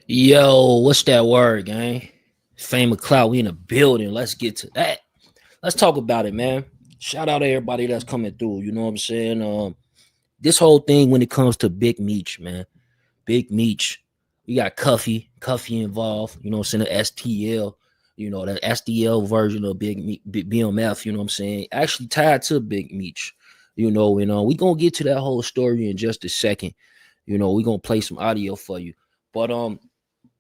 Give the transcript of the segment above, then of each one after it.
Yo, what's that word, gang? Fame of cloud, we in the building. Let's get to that. Let's talk about it, man. Shout out to everybody that's coming through. You know what I'm saying? This whole thing when it comes to Big Meech, man. Big Meech. We got Cuffy involved. You know what I'm saying? The STL. You know the SDL version of Big BMF. You know what I'm saying? Actually tied to Big Meech. You know, and we gonna get to that whole story in just a second. You know, we gonna play some audio for you, but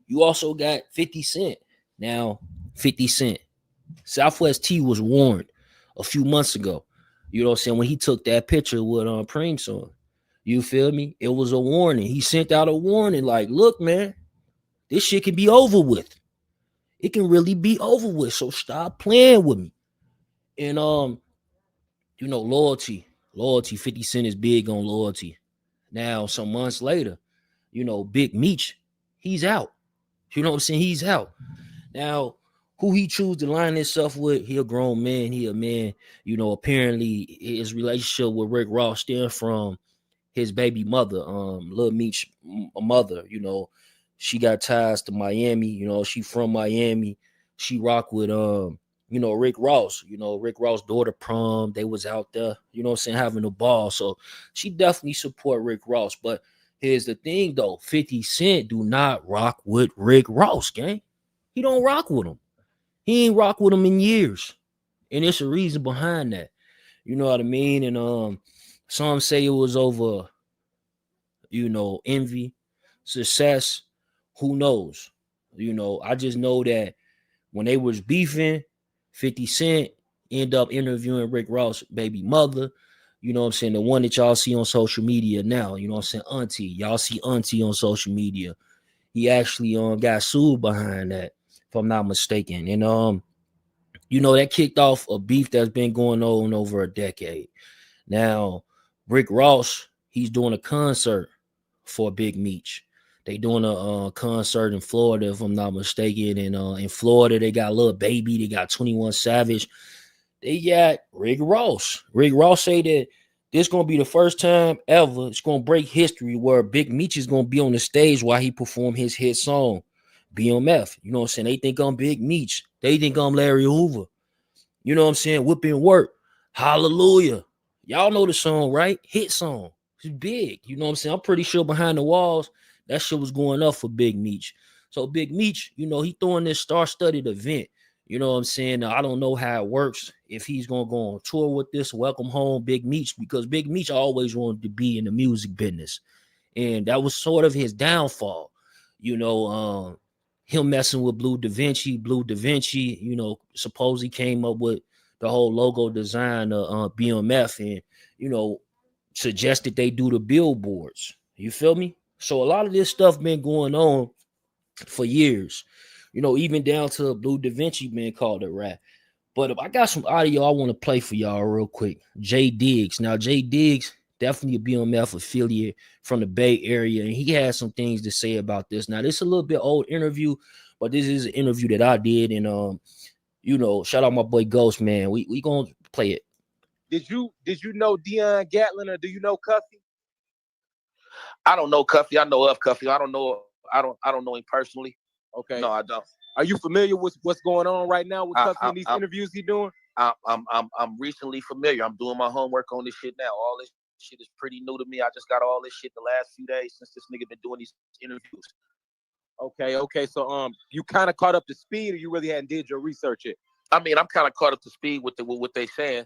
you also got 50 Cent. Now, 50 Cent. Southwest T was warned a few months ago. You know what I'm saying? When he took that picture with Prince on. You feel me? It was a warning. He sent out a warning like, look, man, this shit can be over with. It can really be over with. So stop playing with me. And loyalty. Loyalty. 50 Cent is big on loyalty. Now, some months later, Big Meech, he's out. You know what I'm saying? He's out. Now, who he choose to line himself with, he a grown man. He a man. Apparently his relationship with Rick Ross stemmed from his baby mother, Lil Meech mother. She got ties to Miami. She from Miami. She rock with Rick Ross. Rick Ross' daughter prom. They was out there, having a ball. So she definitely support Rick Ross. But here's the thing though, 50 Cent do not rock with Rick Ross, gang. He don't rock with him. He ain't rock with him in years. And there's a reason behind that. You know what I mean? And some say it was over, envy, success. Who knows? I just know that when they was beefing, 50 Cent end up interviewing Rick Ross' baby mother. You know what I'm saying? The one that y'all see on social media now. You know what I'm saying? Auntie. Y'all see Auntie on social media. He actually got sued behind that, if I'm not mistaken. And that kicked off a beef that's been going on over a decade. Now, Rick Ross, he's doing a concert for Big Meech. They doing a concert in Florida, if I'm not mistaken. And in Florida, they got Lil Baby, they got 21 Savage, they got Rick Ross. Rick Ross say that this gonna be the first time ever it's gonna break history where Big Meech is gonna be on the stage while he perform his hit song, BMF. You know what I'm saying? They think I'm Big Meech. They think I'm Larry Hoover. You know what I'm saying? Whipping work. Hallelujah. Y'all know the song, right? Hit song. It's big. You know what I'm saying? I'm pretty sure behind the walls, that shit was going up for Big Meech. So Big Meech, he throwing this star-studded event. You know what I'm saying? Now, I don't know how it works. If he's gonna go on tour with this, welcome home, Big Meech, because Big Meech always wanted to be in the music business, and that was sort of his downfall. You know, him messing with Blue Da Vinci. Blue Da Vinci, supposedly came up with the whole logo design of BMF, and suggested they do the billboards. You feel me? So a lot of this stuff been going on for years. Even down to Blue Da Vinci being called a rat. But if I got some audio I want to play for y'all real quick. Jay Diggs. Now, Jay Diggs, definitely a BMF affiliate from the Bay Area, and he has some things to say about this. Now, this is a little bit old interview, but this is an interview that I did, and shout out my boy Ghost, man. We gonna play it. Did you know Dion Gatlin, or do you know Cuffy? I don't know Cuffy. I know of Cuffy. I don't know him personally. Okay. No, I don't. Are you familiar with what's going on right now with Cuffy and these interviews he doing? I'm recently familiar. I'm doing my homework on this shit now. All this shit is pretty new to me. I just got all this shit the last few days since this nigga been doing these interviews. Okay. So you kind of caught up to speed, or you really hadn't did your research yet? I mean, I'm kind of caught up to speed with what they saying.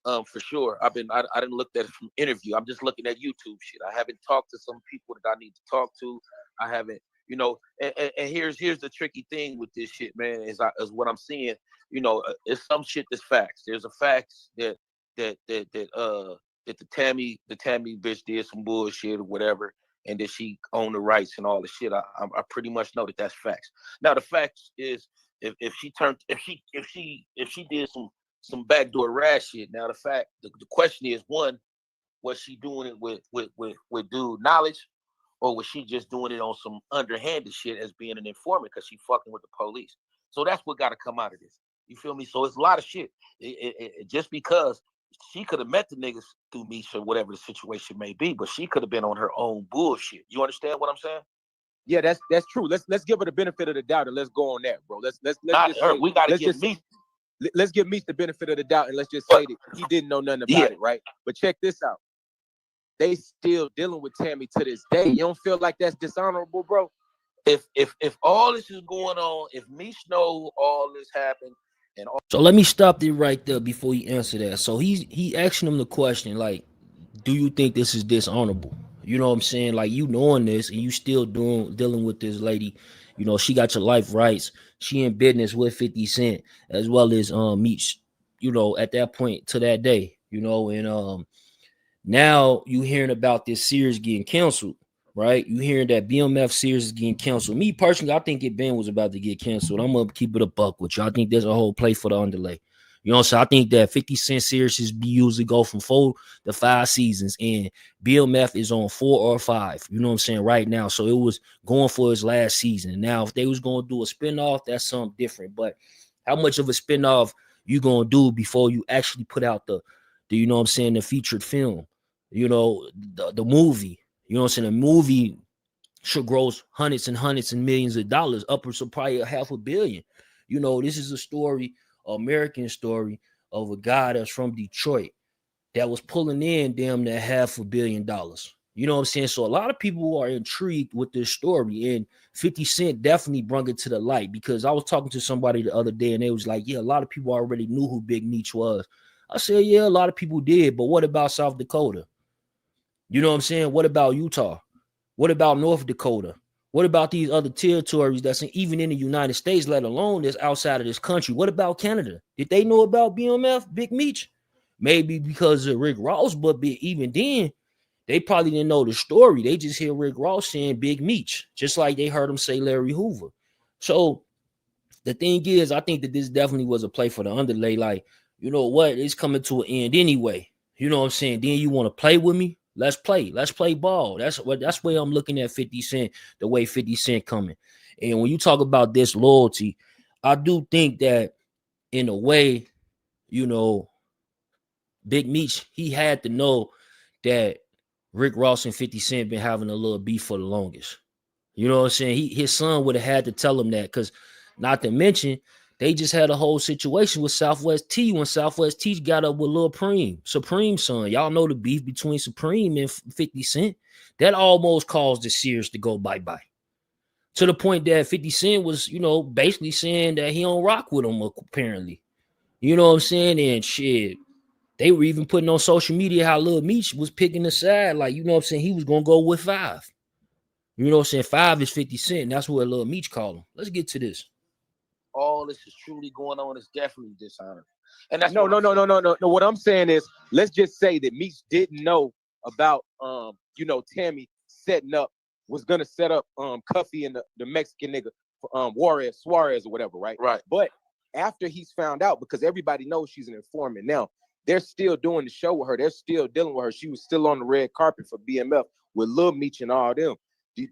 For sure. I didn't look at it from interview. I'm just looking at YouTube shit. I haven't talked to some people that I need to talk to. I haven't, and here's the tricky thing with this shit, man, is what I'm seeing, it's some shit that's facts. There's a facts that the Tammy bitch did some bullshit or whatever, and that she owned the rights and all the shit. I pretty much know that that's facts. Now the facts is if she did some backdoor rash shit. Now the question is, one, was she doing it with dude knowledge, or was she just doing it on some underhanded shit as being an informant because she fucking with the police? So that's what got to come out of this. You feel me? So it's a lot of shit. Just because she could have met the niggas through Meech or whatever the situation may be, but she could have been on her own bullshit. You understand what I'm saying? Yeah, that's true. Let's give her the benefit of the doubt and let's go on that, bro. Let's Not just her. say, We got to let's give just Meech. let's give Meech the benefit of the doubt and let's just But say that he didn't know nothing yeah, about it, right? But check this out. They still dealing with Tammy to this day. You don't feel like that's dishonorable, bro? if all this is going on, if Meech know all this happened, and all, So let me stop there right there before you answer that. So he asking him the question like, do you think this is dishonorable? You know what I'm saying? Like, you knowing this and you still dealing with this lady, you know, she got your life rights. She in business with 50 Cent as well as Meech, you know, at that point to that day, you know, and now you hearing about this series getting canceled, right? You hearing that BMF series is getting canceled. Me personally, I think it Ben was about to get canceled. I'm gonna keep it a buck with you. I think there's a whole play for the underlay. You know what I'm saying? I think that 50 Cent series usually go from 4 to 5 seasons, and BMF is on 4 or 5. You know what I'm saying right now. So it was going for his last season. Now, if they was gonna do a spinoff, that's something different. But how much of a spinoff you gonna do before you actually put out the you know what I'm saying, the featured film? You know, the movie, you know what I'm saying? The movie should gross hundreds and hundreds and millions of dollars, upwards of probably $500 million. You know, this is a story, American story of a guy that's from Detroit that was pulling in damn near $500 million. You know what I'm saying? So a lot of people are intrigued with this story, and 50 Cent definitely brought it to the light, because I was talking to somebody the other day and they was like, yeah, a lot of people already knew who Big Meech was. I said, yeah, a lot of people did, but what about South Dakota? You know what I'm saying? What about Utah? What about North Dakota? What about these other territories that's even in the United States, let alone this outside of this country? What about Canada? Did they know about BMF, Big Meech? Maybe because of Rick Ross, but even then, they probably didn't know the story. They just hear Rick Ross saying Big Meech, just like they heard him say Larry Hoover. So the thing is, I think that this definitely was a play for the underlay. Like, you know what? It's coming to an end anyway. You know what I'm saying? Then you want to play with me? Let's play. Let's play ball. That's where I'm looking at 50 Cent, the way 50 Cent coming. And when you talk about disloyalty, I do think that in a way, you know, Big Meech, he had to know that Rick Ross and 50 Cent been having a little beef for the longest. You know what I'm saying? His son would have had to tell him that, because not to mention, they just had a whole situation with Southwest T when Southwest T got up with Lil Supreme's son. Y'all know the beef between Supreme and 50 Cent. That almost caused the series to go bye-bye. To the point that 50 Cent was, you know, basically saying that he don't rock with him, apparently. You know what I'm saying? And shit, they were even putting on social media how Lil Meech was picking a side. Like, you know what I'm saying? He was going to go with 5. You know what I'm saying? 5 is 50 Cent. And that's what Lil Meech call him. Let's get to this. all this is truly going on, is definitely dishonorable. And that's No. What I'm saying is, let's just say that Meech didn't know about you know, Tammy was gonna set up Cuffy and the Mexican nigga Suarez or whatever, right? Right. But after he's found out, because everybody knows she's an informant now, they're still doing the show with her. They're still dealing with her. She was still on the red carpet for BMF with Lil Meech and all them.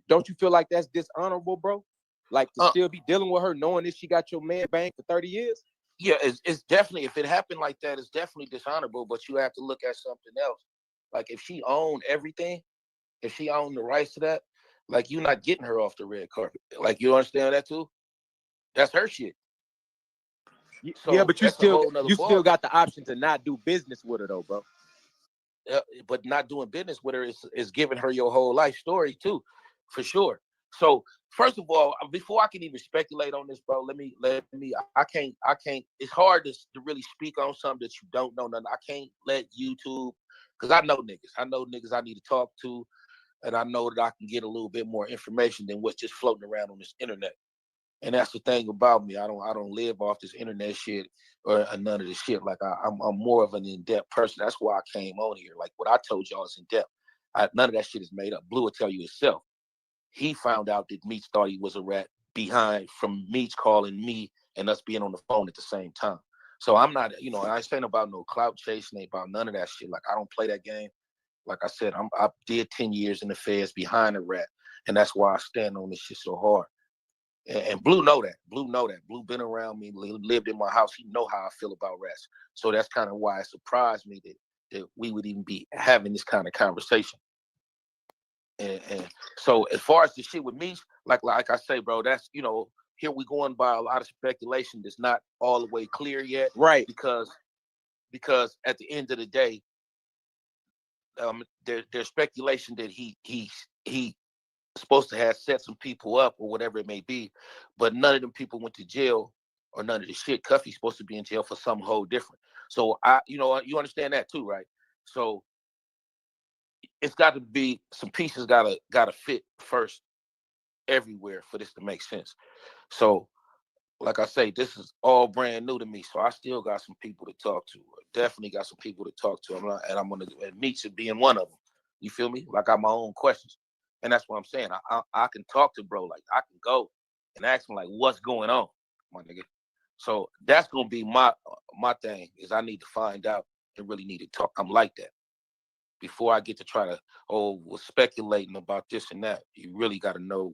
Don't you feel like that's dishonorable, bro? Like, to still be dealing with her knowing that she got your man banged for 30 years? Yeah, it's definitely, if it happened like that, it's definitely dishonorable. But you have to look at something else. Like, if she owned everything, if she owned the rights to that, like, you're not getting her off the red carpet. Like, you understand that too? That's her shit. So yeah, but you still ball. got the option to not do business with her though, bro. But not doing business with her is giving her your whole life story too, for sure. So first of all, before I can even speculate on this, bro, let me. I can't. It's hard to really speak on something that you don't know nothing. I can't let YouTube, because I know niggas. I know niggas I need to talk to, and I know that I can get a little bit more information than what's just floating around on this internet. And that's the thing about me. I don't live off this internet shit or none of this shit. Like, I'm more of an in-depth person. That's why I came on here. Like, what I told y'all is in depth. None of that shit is made up. Blue will tell you himself. He found out that Meech thought he was a rat from Meech calling me and us being on the phone at the same time. So I'm not, I ain't saying about no clout chasing, ain't about none of that shit. Like, I don't play that game. Like I said, I did 10 years in the feds behind a rat. And that's why I stand on this shit so hard. And Blue know that. Blue been around me, lived in my house. He know how I feel about rats. So that's kind of why it surprised me that we would even be having this kind of conversation. And so as far as the shit with Meech, like I say, bro, that's, you know, here we going by a lot of speculation that's not all the way clear yet. Right. Because at the end of the day, there's speculation that he supposed to have set some people up or whatever it may be, but none of them people went to jail or none of the shit. Cuffy's supposed to be in jail for something whole different. So you understand that too, right? So it's got to be some pieces gotta fit first everywhere for this to make sense. So like I say, this is all brand new to me, so I still got some people to talk to. Definitely got some people to talk to. I'm gonna Meech being one of them. You feel me? Like I got my own questions, and that's what I'm saying. I can talk to bro. Like I can go and ask him like, what's going on, my nigga. So that's gonna be my thing. Is I need to find out and really need to talk. I'm like that. Before I get to try to was speculating about this and that, you really got to know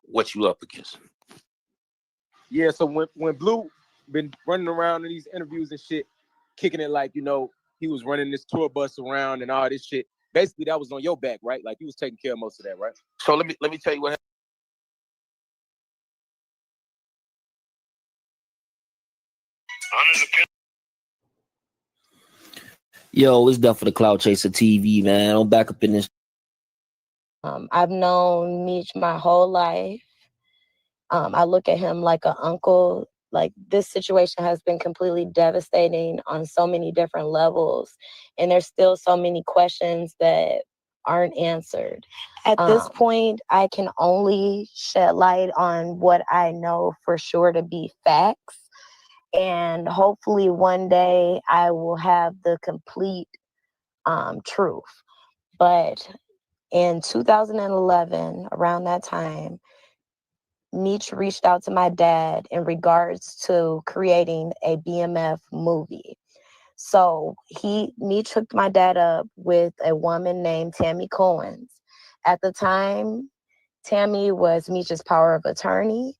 what you up against. Yeah, so when Blue been running around in these interviews and shit, kicking it like, you know, he was running this tour bus around and all this shit. Basically, that was on your back, right? Like, he was taking care of most of that, right? So let me tell you what happened. Yo, it's Duff for the Cloud Chaser TV, man. I'm back up in this. I've known Meech my whole life. I look at him like an uncle. Like, this situation has been completely devastating on so many different levels. And there's still so many questions that aren't answered. At this point, I can only shed light on what I know for sure to be facts. And hopefully one day I will have the complete truth. But in 2011, around that time, Meech reached out to my dad in regards to creating a BMF movie. So Meech hooked my dad up with a woman named Tammy Cohens. At the time, Tammy was Meech's power of attorney.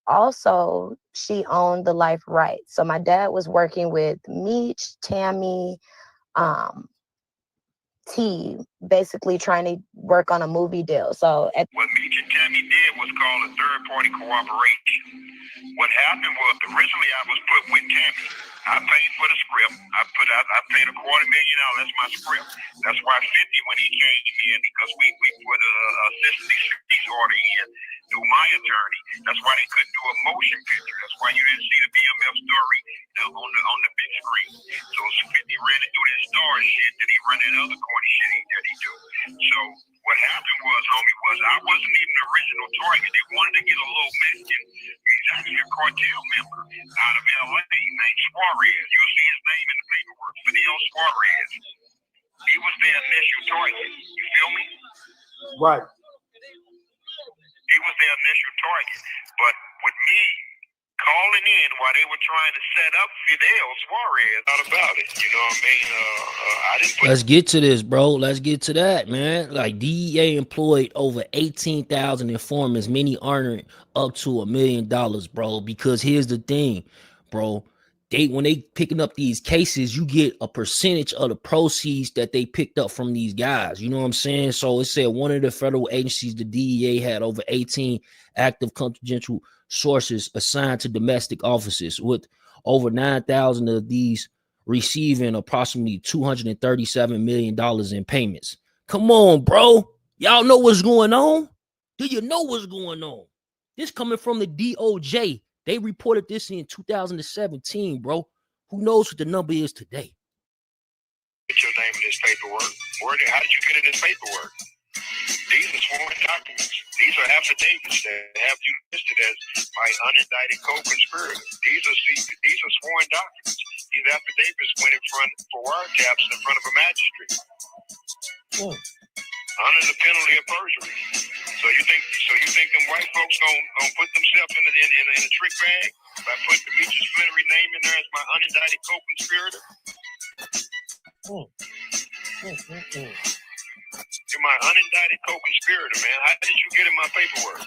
Also, she owned the life rights. So my dad was working with Meech, Tammy, T, basically trying to work on a movie deal. So what Meech and Tammy did was called a third-party cooperation. What happened was originally I was put with Tammy. I paid for the script. I paid $250,000. That's my script. That's why 50 when he came in, because we put a assistance order in through my attorney. That's why they couldn't do a motion picture. That's why you didn't see the BMF story on the big screen. So 50 ran it through that star shit, then he ran that other corny shit that he do. So what happened was, homie, was I wasn't even the original target. They wanted to get a little Mexican. He's actually a cartel member out of LA named Suarez. You'll see his name in the paperwork. Fidel Suarez. He was their initial target. You feel me? Right. He was their initial target. But with me calling in while they were trying to set up Fidel Suarez, not about it. You know what I mean? I didn't. Let's get to this, bro. Let's get to that, man. Like, DEA employed over 18,000 informants, many earning up to $1 million, bro. Because here's the thing, bro. When they picking up these cases, you get a percentage of the proceeds that they picked up from these guys. You know what I'm saying? So it said one of the federal agencies, the DEA, had over 18 active confidential sources assigned to domestic offices, with over 9,000 of these receiving approximately $237 million in payments. Come on, bro. Y'all know what's going on? Do you know what's going on? This coming from the DOJ. They reported this in 2017, bro. Who knows what the number is today? Get your name in this paperwork. How did you get in this paperwork? These are sworn documents. These are affidavits that have you listed as my unindicted co-conspirator. These are sworn documents. These affidavits went in front for wiretaps in front of a magistrate. Under the penalty of perjury. So you think them white folks gonna put themselves in a trick bag by putting the Meech's Flannery name in there as my unindicted co-conspirator? You're my unindicted co-conspirator, man. How did you get in my paperwork?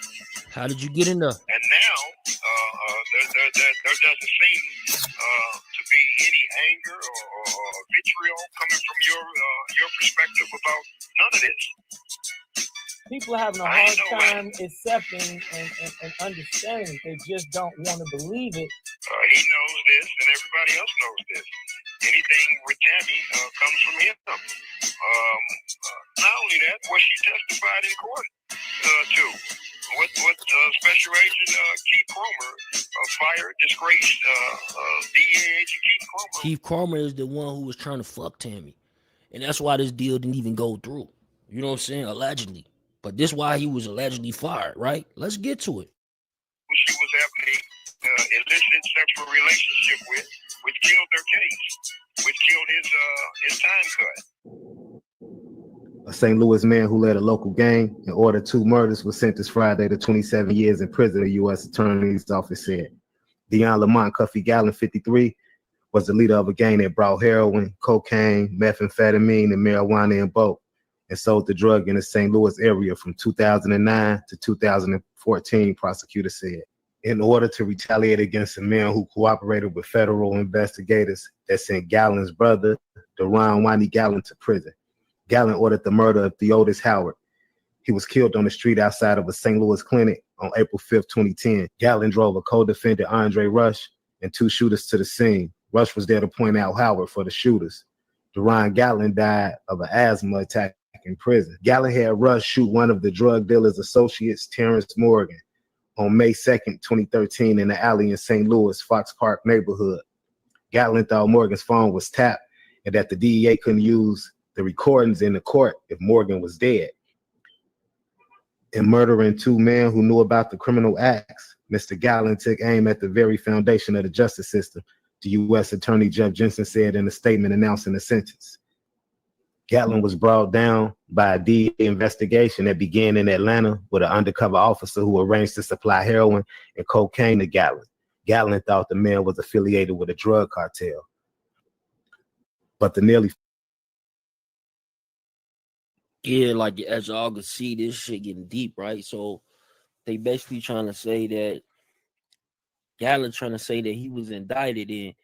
How did you get in there? And now there doesn't seem to be any anger or vitriol coming from your perspective about none of this. People are having a hard time accepting and understanding. They just don't want to believe it. He knows this, and everybody else knows this. Anything with Tammy comes from him. Not only that, what she testified in court to. With Special Agent Keith Cromer, fired, disgraced DEA agent Keith Cromer. Keith Cromer is the one who was trying to fuck Tammy. And that's why this deal didn't even go through. You know what I'm saying? Allegedly. But this why he was allegedly fired, right? Let's get to it. She was having a illicit sexual relationship with, which killed their case, which killed his time cut. A St. Louis man who led a local gang and ordered 2 murders was sentenced Friday to 27 years in prison, the U.S. Attorney's Office said. Deon Lamont Cuffy Gallen, 53, was the leader of a gang that brought heroin, cocaine, methamphetamine, and marijuana in bulk and sold the drug in the St. Louis area from 2009 to 2014, prosecutors said. In order to retaliate against the men who cooperated with federal investigators that sent Gallen's brother, Deron Wani Gallen, to prison. Gallen ordered the murder of Theodis Howard. He was killed on the street outside of a St. Louis clinic on April 5th, 2010. Gallen drove a co-defendant, Andre Rush, and 2 shooters to the scene. Rush was there to point out Howard for the shooters. Deron Gallen died of an asthma attack in prison. Gallen had Rush shoot one of the drug dealer's associates, Terrence Morgan, on May 2nd, 2013 in the alley in St. Louis, Fox Park neighborhood. Gallen thought Morgan's phone was tapped and that the DEA couldn't use the recordings in the court if Morgan was dead. In murdering 2 men who knew about the criminal acts, Mr. Gallen took aim at the very foundation of the justice system, the U.S. Attorney Jeff Jensen said in a statement announcing the sentence. Gallen was brought down by a DEA investigation that began in Atlanta with an undercover officer who arranged to supply heroin and cocaine to Gallen. Gallen thought the man was affiliated with a drug cartel. But the nearly... Yeah, like as y'all can see, this shit getting deep, right? So they basically trying to say that Gallen trying to say that he was indicted and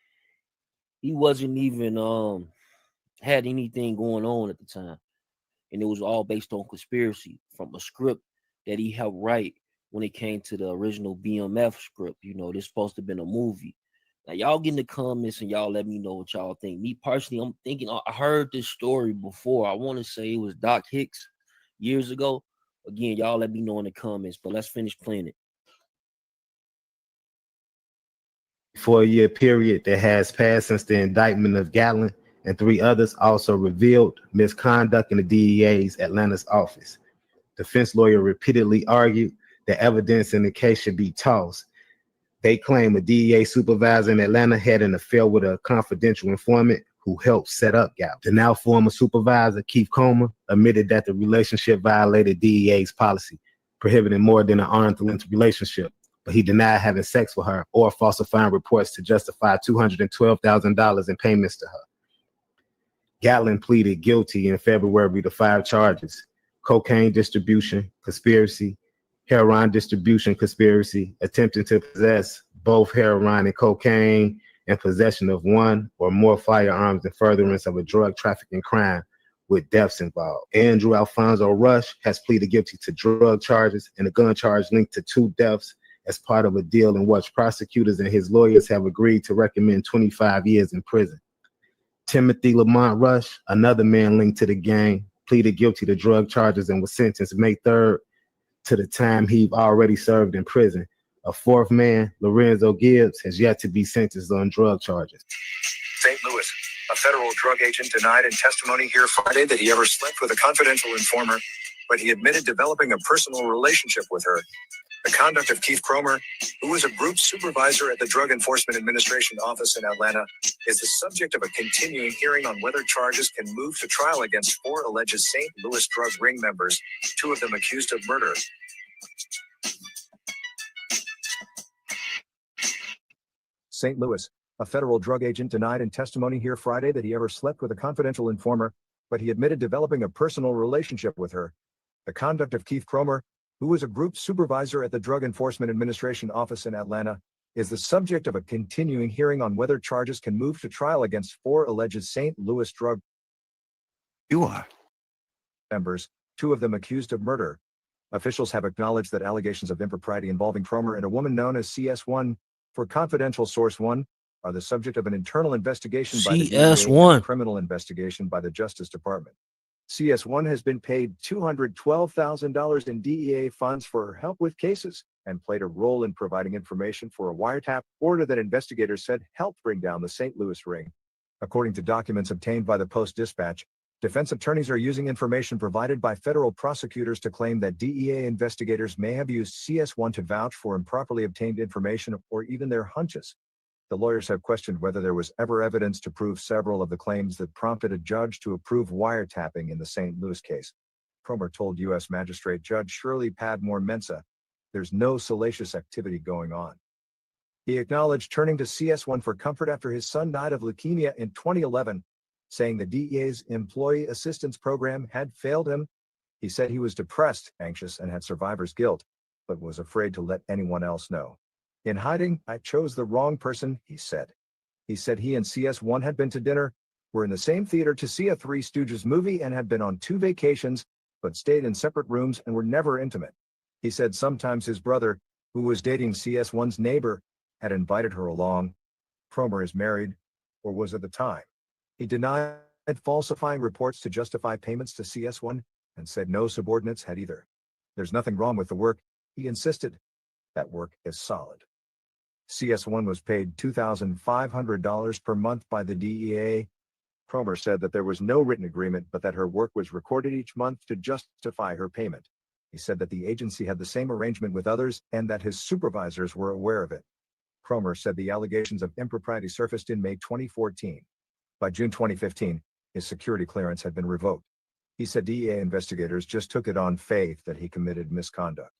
he wasn't even had anything going on at the time. And it was all based on conspiracy from a script that he helped write when it came to the original BMF script. You know, this supposed to have been a movie. Now, y'all get in the comments and y'all let me know what y'all think. Me personally, I'm thinking, I heard this story before. I want to say it was Doc Hicks years ago. Again, y'all let me know in the comments, but let's finish playing it. 4-year period that has passed since the indictment of Gallen and 3 others also revealed misconduct in the DEA's Atlanta's office. Defense lawyer repeatedly argued that evidence in the case should be tossed. They claim a DEA supervisor in Atlanta had an affair with a confidential informant who helped set up Gallen. The now former supervisor, Keith Cromer, admitted that the relationship violated DEA's policy, prohibiting more than an arm's length relationship, but he denied having sex with her or falsifying reports to justify $212,000 in payments to her. Gallen pleaded guilty in February to 5 charges: cocaine distribution, conspiracy, heroin distribution conspiracy, attempting to possess both heroin and cocaine, and possession of 1 or more firearms in furtherance of a drug trafficking crime with deaths involved. Andrew Alfonso Rush has pleaded guilty to drug charges and a gun charge linked to 2 deaths as part of a deal in which prosecutors and his lawyers have agreed to recommend 25 years in prison. Timothy Lamont Rush, another man linked to the gang, pleaded guilty to drug charges and was sentenced May 3rd to the time he already served in prison. A 4th man, Lorenzo Gibbs, has yet to be sentenced on drug charges. St. Louis, a federal drug agent denied in testimony here Friday that he ever slept with a confidential informer, but he admitted developing a personal relationship with her. The conduct of Keith Cromer, who was a group supervisor at the Drug Enforcement Administration office in Atlanta, is the subject of a continuing hearing on whether charges can move to trial against 4 alleged St. Louis drug ring members, 2 of them accused of murder. St. Louis, a federal drug agent denied in testimony here Friday that he ever slept with a confidential informer, but he admitted developing a personal relationship with her. The conduct of Keith Cromer, who was a group supervisor at the Drug Enforcement Administration office in Atlanta, is the subject of a continuing hearing on whether charges can move to trial against 4 alleged St. Louis drug members, 2 of them accused of murder. Officials have acknowledged that allegations of impropriety involving Cromer and a woman known as CS1 for confidential source 1 are the subject of an internal investigation by the DEA and a CS1. criminal investigation by the Justice Department. CS1 has been paid $212,000 in DEA funds for her help with cases and played a role in providing information for a wiretap order that investigators said helped bring down the St. Louis ring. According to documents obtained by the Post-Dispatch, defense attorneys are using information provided by federal prosecutors to claim that DEA investigators may have used CS1 to vouch for improperly obtained information or even their hunches. The lawyers have questioned whether there was ever evidence to prove several of the claims that prompted a judge to approve wiretapping in the St. Louis case. Cromer told U.S. Magistrate Judge Shirley Padmore Mensah, "There's no salacious activity going on." He acknowledged turning to CS1 for comfort after his son died of leukemia in 2011, saying the DEA's Employee Assistance Program had failed him. He said he was depressed, anxious, and had survivor's guilt, but was afraid to let anyone else know. "In hiding, I chose the wrong person," he said. He said he and CS1 had been to dinner, were in the same theater to see a Three Stooges movie, and had been on 2 vacations, but stayed in separate rooms and were never intimate. He said sometimes his brother, who was dating CS1's neighbor, had invited her along. Cromer is married, or was at the time. He denied falsifying reports to justify payments to CS1, and said no subordinates had either. "There's nothing wrong with the work," he insisted. "That work is solid." CS1 was paid $2,500 per month by the DEA. Cromer said that there was no written agreement, but that her work was recorded each month to justify her payment. He said that the agency had the same arrangement with others and that his supervisors were aware of it. Cromer said the allegations of impropriety surfaced in May 2014. By June 2015, his security clearance had been revoked. He said DEA investigators just took it on faith that he committed misconduct.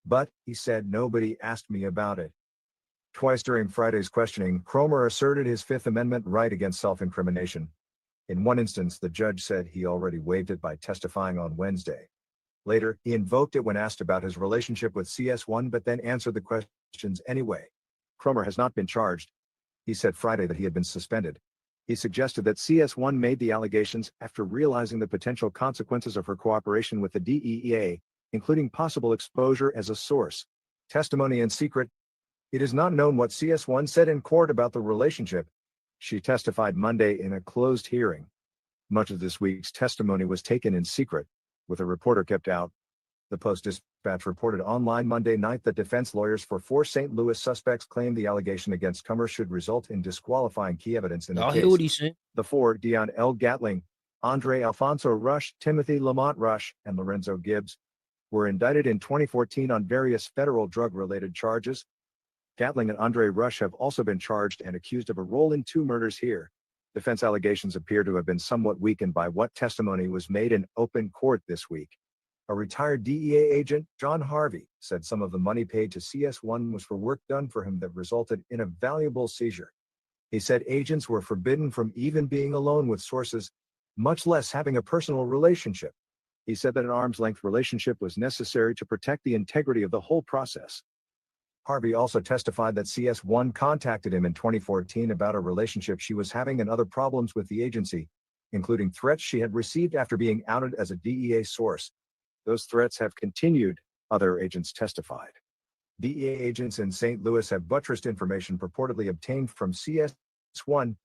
"But," he said, "nobody asked me about it." Twice during Friday's questioning, Cromer asserted his Fifth Amendment right against self-incrimination. In one instance, the judge said he already waived it by testifying on Wednesday. Later, he invoked it when asked about his relationship with CS1, but then answered the questions anyway. Cromer has not been charged. He said Friday that he had been suspended. He suggested that CS1 made the allegations after realizing the potential consequences of her cooperation with the DEA, including possible exposure as a source. Testimony in secret. It is not known what CS1 said in court about the relationship. She testified Monday in a closed hearing. Much of this week's testimony was taken in secret, with a reporter kept out. The Post-Dispatch reported online Monday night that defense lawyers for 4 St. Louis suspects claimed the allegation against Cromer should result in disqualifying key evidence in the Y'all case. hear what he said? The 4, Dion L. Gatling, Andre Alfonso Rush, Timothy Lamont Rush, and Lorenzo Gibbs, were indicted in 2014 on various federal drug-related charges. Gatling and Andre Rush have also been charged and accused of a role in 2 murders here. Defense allegations appear to have been somewhat weakened by what testimony was made in open court this week. A retired DEA agent, John Harvey, said some of the money paid to CS1 was for work done for him that resulted in a valuable seizure. He said agents were forbidden from even being alone with sources, much less having a personal relationship. He said that an arm's-length relationship was necessary to protect the integrity of the whole process. Harvey also testified that CS1 contacted him in 2014 about a relationship she was having and other problems with the agency, including threats she had received after being outed as a DEA source. Those threats have continued, other agents testified. DEA agents in St. Louis have buttressed information purportedly obtained from CS1,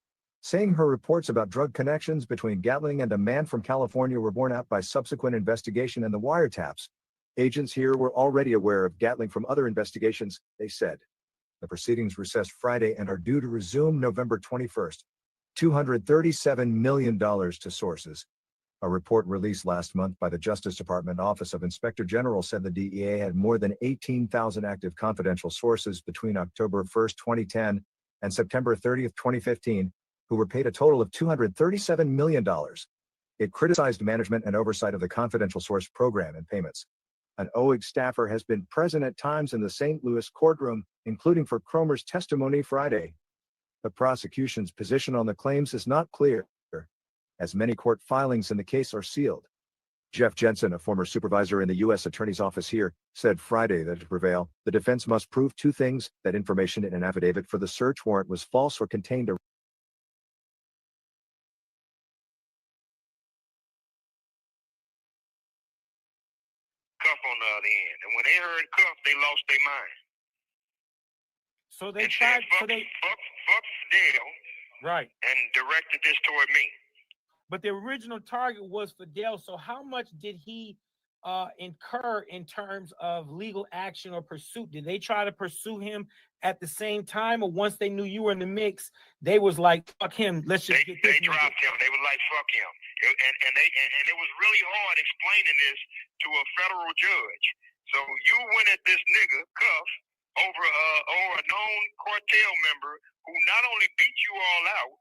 saying her reports about drug connections between Gatling and a man from California were borne out by subsequent investigation and the wiretaps. Agents here were already aware of Gatling from other investigations, they said. The proceedings recessed Friday and are due to resume November 21st. $237 million to sources. A report released last month by the Justice Department Office of Inspector General said the DEA had more than 18,000 active confidential sources between October 1, 2010 and September 30, 2015, who were paid a total of $237 million. It criticized management and oversight of the confidential source program and payments. An OIG staffer has been present at times in the St. Louis courtroom, including for Cromer's testimony Friday. The prosecution's position on the claims is not clear, as many court filings in the case are sealed. Jeff Jensen, a former supervisor in the U.S. Attorney's Office here, said Friday that to prevail, the defense must prove 2 things: that information in an affidavit for the search warrant was false or contained a Cuff on the cuff, they lost their mind. So they And tried. said, fuck Fidel, right, and directed this toward me. but the original target was Fidel. So how much did he incur in terms of legal action or pursuit? Did they try to pursue him at the same time, or once they knew you were in the mix, they was like, fuck him, let's just get this They dropped him. They were like, fuck him. And it was really hard explaining this to a federal judge. So you went at this nigga, Cuff, over a known cartel member who not only beat you all out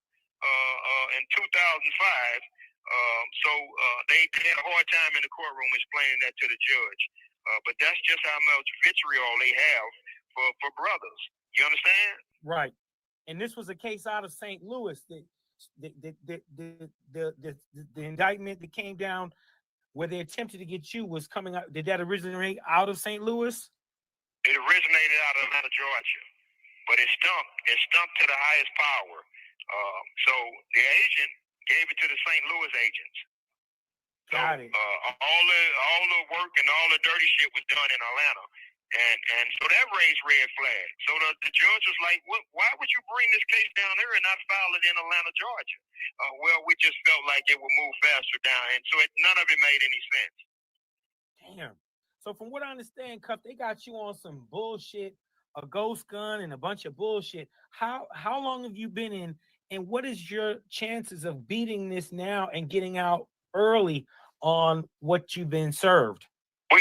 in 2005, they had a hard time in the courtroom explaining that to the judge. But that's just how much vitriol they have for brothers. You understand? Right. And this was a case out of St. Louis. The indictment that came down where they attempted to get you was coming out. Did that originate out of St. Louis? It originated out of Atlanta, Georgia, but it stumped to the highest power. So the agent gave it to the St. Louis agents. Got it. All the work and all the dirty shit was done in Atlanta. And so that raised red flags. So the judge was like, why would you bring this case down here and not file it in Atlanta, Georgia? Well, we just felt like it would move faster down. And so none of it made any sense. Damn. So from what I understand, Cuff, they got you on some bullshit, a ghost gun and a bunch of bullshit. How long have you been in, and what is your chances of beating this now and getting out early on what you've been served? We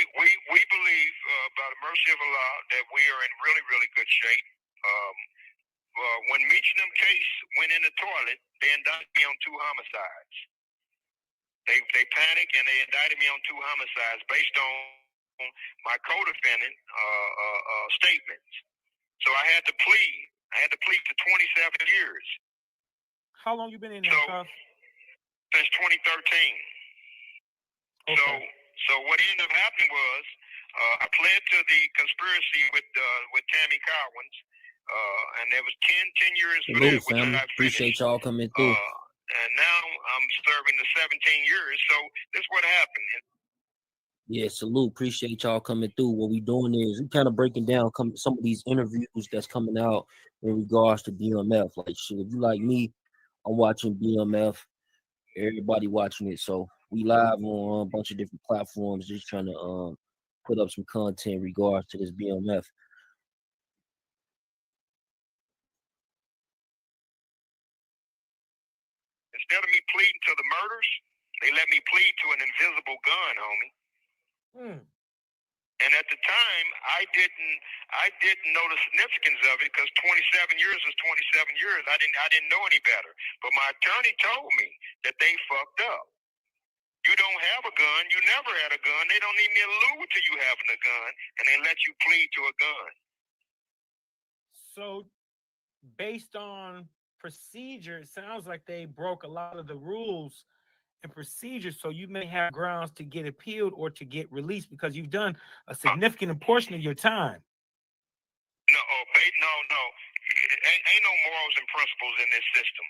believe, by the mercy of Allah, that we are in really, really good shape. When Meech and them case went in the toilet, they indicted me on 2 homicides. They panicked and they indicted me on 2 homicides based on my co-defendant statements. So I had to plead. I had to plead to 27 years. How long you been in there, Cuff? Since 2013. Okay. So what ended up happening was I pled to the conspiracy with Tammy Cowens, and there was 10 years for that, which family. I finished. Appreciate y'all coming through. And now I'm serving the 17 years. So this is what happened. Yeah, salute. Appreciate y'all coming through. What we doing is we kind of breaking down some of these interviews that's coming out in regards to BMF. Like, shit, if you like me, I'm watching BMF. Everybody watching it. So we live on a bunch of different platforms, just trying to put up some content in regards to this BMF. Instead of me pleading to the murders, they let me plead to an invisible gun, homie. And at the time, I didn't know the significance of it because 27 years is 27 years. I didn't know any better. But my attorney told me that they fucked up. You don't have a gun. You never had a gun. They don't even allude to you having a gun, and they let you plead to a gun. So, based on procedure, it sounds like they broke a lot of the rules and procedures, so you may have grounds to get appealed or to get released because you've done a significant portion of your time. No. Ain't no morals and principles in this system.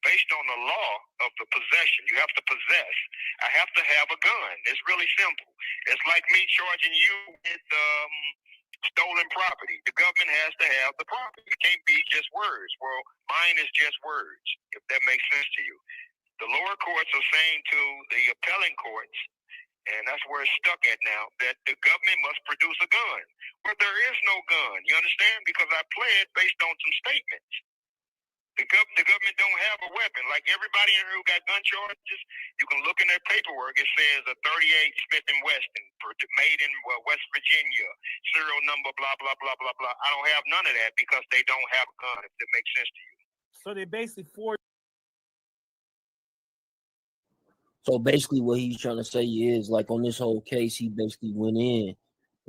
Based on the law of the possession, you have to possess. I have to have a gun. It's really simple. It's like me charging you with stolen property. The government has to have the property. It can't be just words. Well, mine is just words, if that makes sense to you. The lower courts are saying to the appellate courts, and that's where it's stuck at now, that the government must produce a gun. But there is no gun, you understand? Because I pled based on some statements. The government don't have a weapon. Like everybody in here who got gun charges, you can look in their paperwork. It says a 38 Smith & Wesson, made in West Virginia, serial number, blah, blah, blah, blah, blah. I don't have none of that because they don't have a gun, if that makes sense to you. So they basically forced. So basically what he's trying to say is, like, on this whole case, he basically went in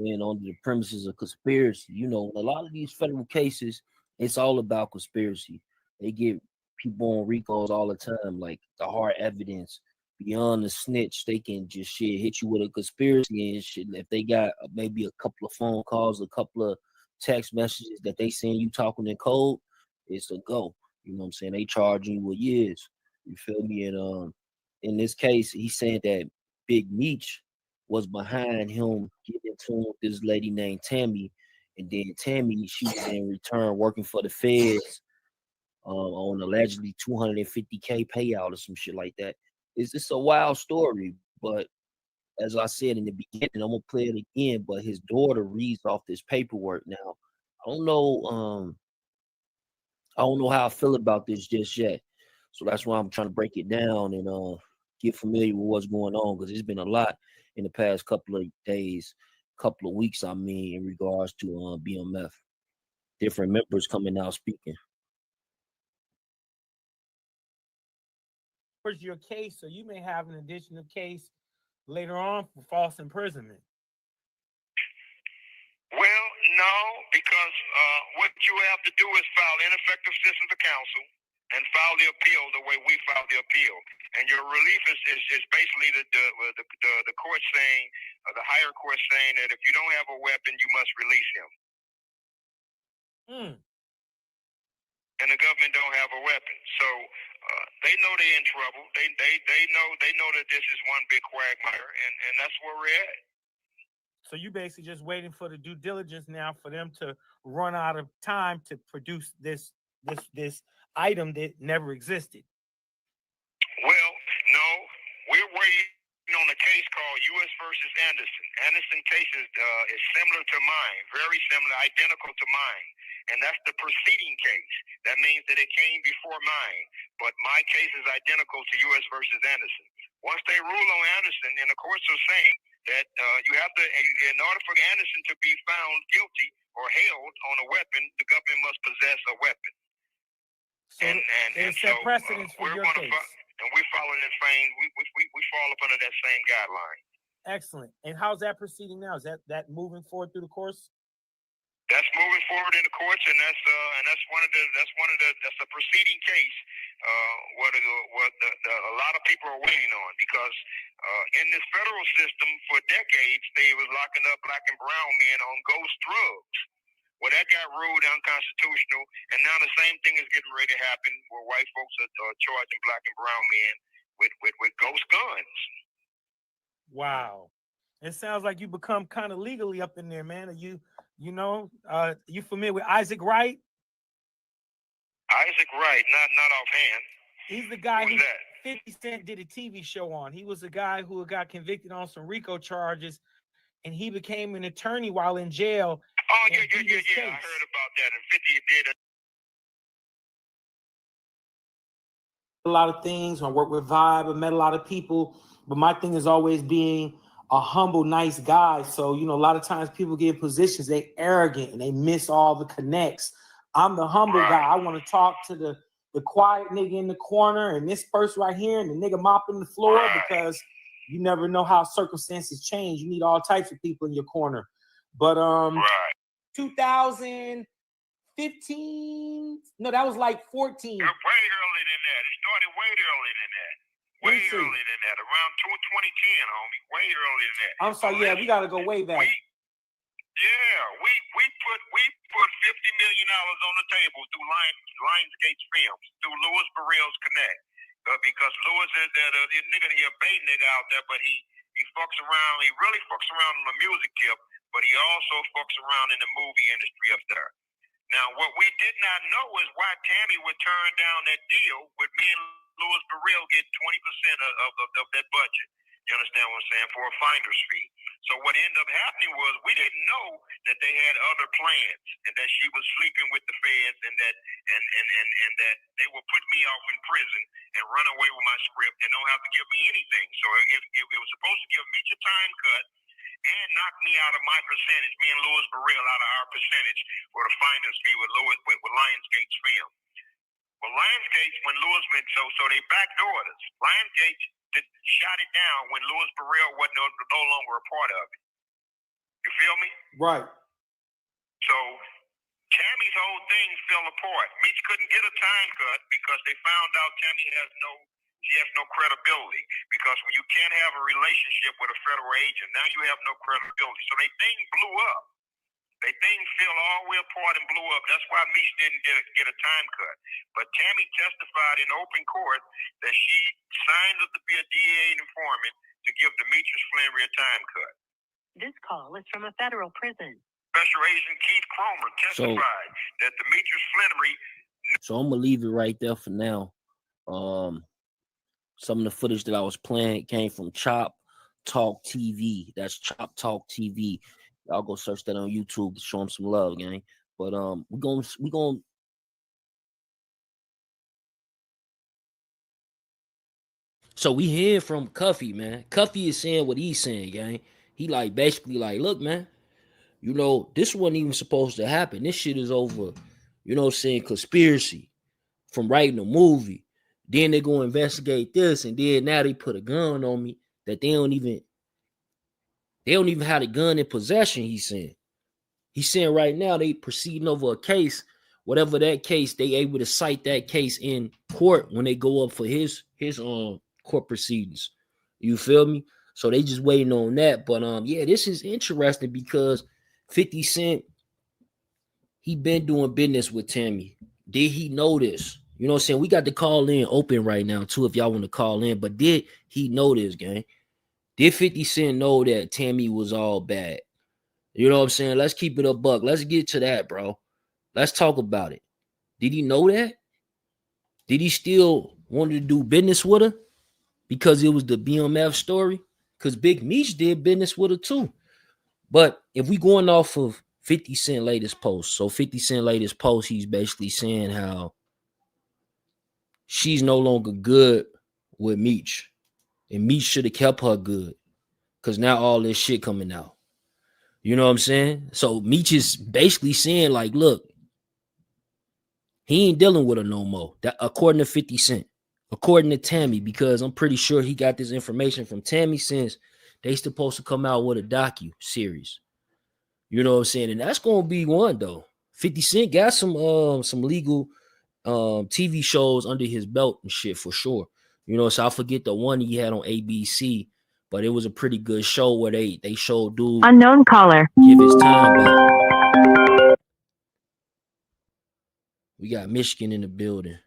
and on the premises of conspiracy. You know, a lot of these federal cases, it's all about conspiracy. They get people on recalls all the time, like the hard evidence. Beyond the snitch, they can just hit you with a conspiracy and shit. If they got maybe a couple of phone calls, a couple of text messages that they send you talking in code, it's a go. You know what I'm saying? They charging you with years. You feel me? And in this case, he's saying that Big Meech was behind him getting into this lady named Tammy. And then Tammy, she was in return working for the feds on allegedly $250K payout or some shit like that. It's a wild story, but as I said in the beginning, I'm gonna play it again. But his daughter reads off this paperwork now. I don't know. I don't know how I feel about this just yet. So that's why I'm trying to break it down and get familiar with what's going on, because there's been a lot in the past couple of days, couple of weeks, I mean, in regards to BMF. Different members coming out speaking. Where's your case? So you may have an additional case later on for false imprisonment. Well, no, because what you have to do is file ineffective assistance of counsel and file the appeal the way we filed the appeal. And your relief is basically the court saying, the higher court saying that if you don't have a weapon, you must release him. And the government don't have a weapon, so they know they're in trouble. They know that this is one big quagmire, and that's where we're at. So you basically just waiting for the due diligence now for them to run out of time to produce this item that never existed. Well, no, we're waiting on a case called U.S. versus Anderson. Anderson case is similar to mine, very similar, identical to mine. And that's the preceding case. That means that it came before mine. But my case is identical to U.S. versus Anderson. Once they rule on Anderson, and the courts are saying that you have to, in order for Anderson to be found guilty or held on a weapon, the government must possess a weapon. So and set precedence for your case. And we're following the same, we fall up under that same guideline. Excellent. And how's that proceeding now? Is that moving forward through the course? That's moving forward in the courts, and that's a proceeding case. What a lot of people are waiting on, because in this federal system for decades they was locking up black and brown men on ghost drugs. Well, that got ruled unconstitutional, and now the same thing is getting ready to happen, where white folks are charging black and brown men with ghost guns. Wow, it sounds like you become kind of legally up in there, man. Are you you familiar with Isaac Wright? Isaac Wright, not offhand. He's the guy who 50 Cent did a TV show on. He was a guy who got convicted on some RICO charges, and he became an attorney while in jail. Oh, yeah. I heard about that. And 50 did a lot of things. I worked with Vibe. I met a lot of people. But my thing is always being a humble, nice guy. So, a lot of times people get in positions, they arrogant and they miss all the connects. I'm the humble guy. I want to talk to the quiet nigga in the corner and this person right here and the nigga mopping the floor, because you never know how circumstances change. You need all types of people in your corner. But 2015, no, that was like 14. Way early than that. It started way early than that. Way early than that. Around 2010, homie. Way early than that. I'm sorry, we gotta go way back. We put $50 million on the table through Lionsgate Films, through Louis Burrell's Connect. Because Louis is the nigga, he a bait nigga out there, but he fucks around. He really fucks around on the music tip, but he also fucks around in the movie industry up there. Now, what we did not know is why Tammy would turn down that deal with me and Louis Burrell getting 20% of that budget. You understand what I'm saying? For a finder's fee. So what ended up happening was we didn't know that they had other plans, and that she was sleeping with the feds, and that they would put me off in prison and run away with my script and don't have to give me anything. So it was supposed to give Meech a time cut and knock me out of my percentage, me and Louis Burrell out of our percentage for the finder's fee with Lionsgate's film. Well, Lionsgate, when Louis went, so they backdoored us. Lionsgate shot it down when Louis Burrell wasn't no longer a part of it. You feel me? Right. So Tammy's whole thing fell apart. Meech couldn't get a time cut because they found out Tammy has no credibility. Because when you can't have a relationship with a federal agent, now you have no credibility. So they thing blew up. They thing fell all the way apart and blew up. That's why Meech didn't get a time cut. But Tammy testified in open court that she signed up to be a DA informant to give Demetrius Flannery a time cut. This call is from a federal prison. Special Agent Keith Cromer testified that Demetrius Flannery. So I'm gonna leave it right there for now. Some of the footage that I was playing came from Chop Talk TV. That's Chop Talk TV. Y'all go search that on YouTube to show them some love, gang. But we gonna so we hear from Cuffy, man. Cuffy is saying what he's saying, gang. He like basically like, look, man, you know, this wasn't even supposed to happen. This shit is over, you know what I'm saying, conspiracy from writing a movie. Then they go investigate this, and then now they put a gun on me that they don't even have the gun in possession, he's saying. He's saying right now they proceeding over a case. Whatever that case, they able to cite that case in court when they go up for his court proceedings. You feel me? So they just waiting on that. But yeah, this is interesting because 50 Cent, he been doing business with Tammy. Did he know this? You know what I'm saying? We got the call in open right now too if y'all want to call in. But did he know this, gang? Did 50 Cent know that Tammy was all bad? You know what I'm saying? Let's keep it a buck. Let's get to that, bro. Let's talk about it. Did he know that? Did he still want to do business with her because it was the BMF story? Because Big Meech did business with her too. But if we going off of 50 Cent latest post, so 50 Cent latest post, he's basically saying how she's no longer good with Meech. And Meech should have kept her good. Because now all this shit coming out. You know what I'm saying? So Meech is basically saying, like, look, he ain't dealing with her no more. That according to 50 Cent. According to Tammy, because I'm pretty sure he got this information from Tammy since they supposed to come out with a docu-series. You know what I'm saying? And that's gonna be one though. 50 Cent got some legal TV shows under his belt and shit for sure. You know, so I forget the one he had on ABC, but it was a pretty good show where they showed dude Unknown caller. give his time back. We got Michigan in the building.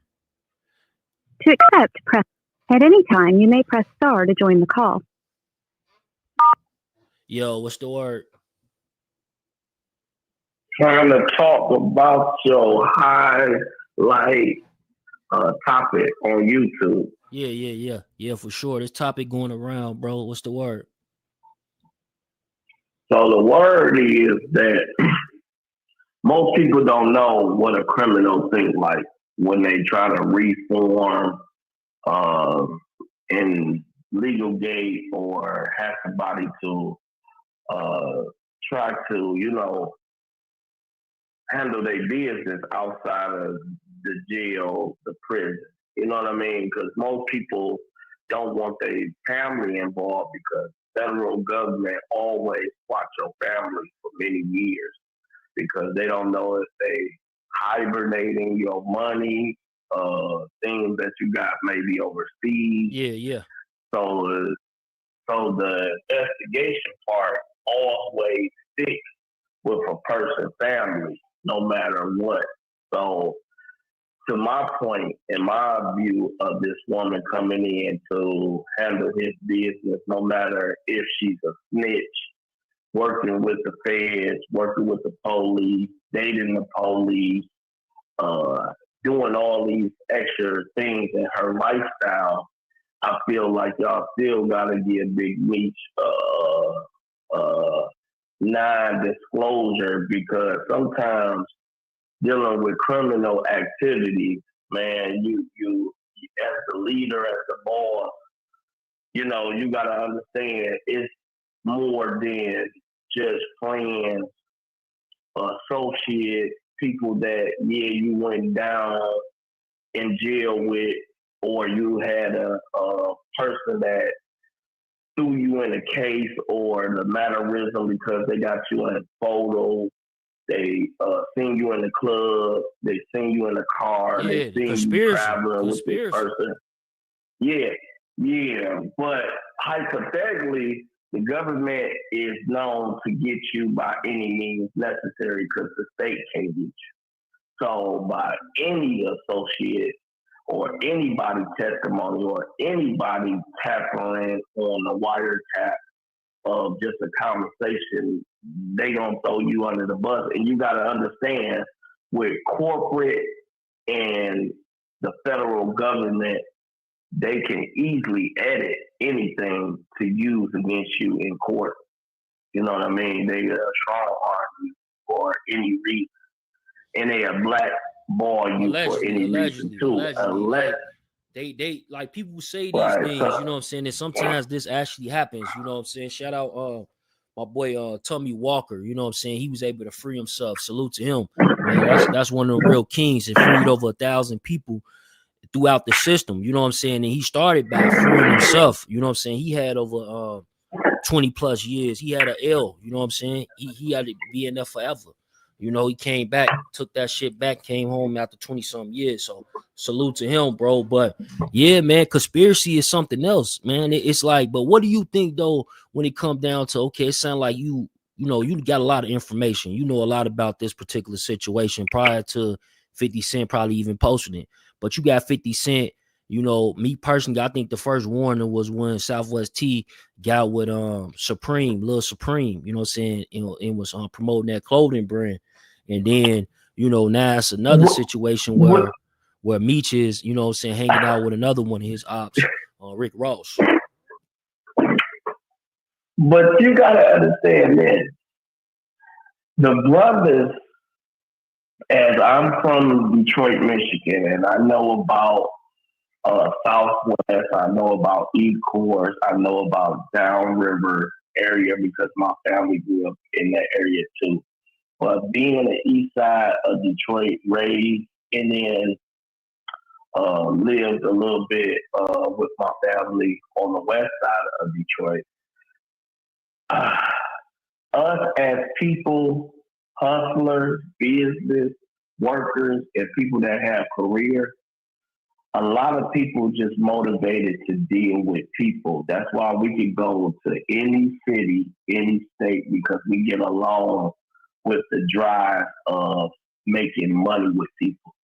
To accept, press. At any time, you may press star to join the call. Yo, what's the word? Trying to talk about your highlight topic on YouTube. Yeah, for sure. This topic going around, bro. What's the word? So the word is that most people don't know what a criminal thinks like when they try to reform in legal gate or have somebody to try to, you know, handle their business outside of the jail, the prison. You know what I mean? Because most people don't want their family involved because federal government always watch your family for many years because they don't know if they hibernating your money, things that you got maybe overseas. Yeah. So the investigation part always sticks with a person's family, no matter what. So to my point, in my view of this woman coming in to handle his business, no matter if she's a snitch, working with the feds, working with the police, dating the police, doing all these extra things in her lifestyle, I feel like y'all still gotta give Big Meech non-disclosure because sometimes dealing with criminal activity, man, you as the leader, as the boss, you know, you gotta understand it's more than just friends, associates, people that, you went down in jail with, or you had a person that threw you in a case or the mannerism because they got you in photos. They seen you in the club. They seen you in the car. Yeah, they seen you traveling with this person. Yeah. But hypothetically, the government is known to get you by any means necessary because the state can't get you. So by any associate or anybody testimony or anybody tapping on the wiretap of just a conversation, they gonna throw you under the bus. And you gotta understand, with corporate and the federal government, they can easily edit anything to use against you in court. You know what I mean? They strong arm you for any reason, and they blackball you for any reason too. Unless they like people say these right, things, so, you know what I'm saying? And sometimes this actually happens, you know what I'm saying? Shout out my boy Tommy Walker, you know what I'm saying? He was able to free himself. Salute to him. Man, that's one of the real kings and freed over 1,000 people throughout the system, you know what I'm saying? And he started by freeing himself, you know what I'm saying? He had over 20 plus years. He had an L, you know what I'm saying? He had to be in there forever. You know, he came back, took that shit back, came home after 20-something years. So salute to him, bro. But yeah, man, conspiracy is something else, man. It's like, but what do you think though when it comes down to, okay, it sounds like you know, you got a lot of information. You know a lot about this particular situation prior to 50 Cent probably even posting it. But you got 50 Cent, you know, me personally, I think the first warning was when Southwest T got with Supreme, Lil Supreme, you know what I'm saying? You know, it was promoting that clothing brand. And then, you know, now it's another situation where Meech is, you know what I'm saying, hanging out with another one of his ops, Rick Ross. But you gotta understand this. The brothers, as I'm from Detroit, Michigan, and I know about Southwest, I know about Ecorse, I know about Downriver area because my family grew up in that area too. But being on the east side of Detroit, raised, and then lived a little bit with my family on the west side of Detroit. Us as people, hustlers, business workers, and people that have career, a lot of people just motivated to deal with people. That's why we can go to any city, any state, because we get along with the drive of making money with people.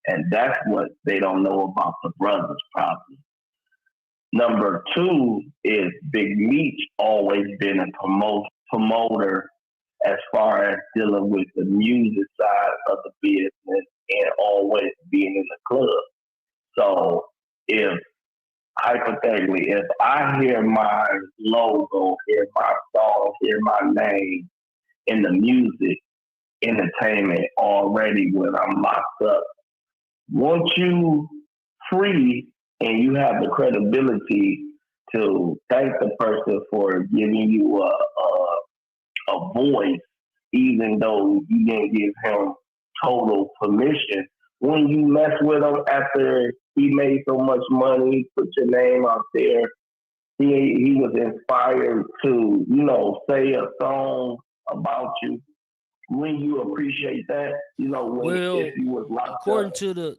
And that's what they don't know about the brothers, probably. Number two is Big Meech always been a promoter as far as dealing with the music side of the business and always being in the club. So if, hypothetically, if I hear my logo, hear my song, hear my name in the music, entertainment already when I'm locked up, once you free and you have the credibility to thank the person for giving you a voice, even though you didn't give him total permission, when you mess with him after he made so much money, put your name out there, he was inspired to, you know, say a song about you. When you appreciate that, you know, if you was locked according up. to the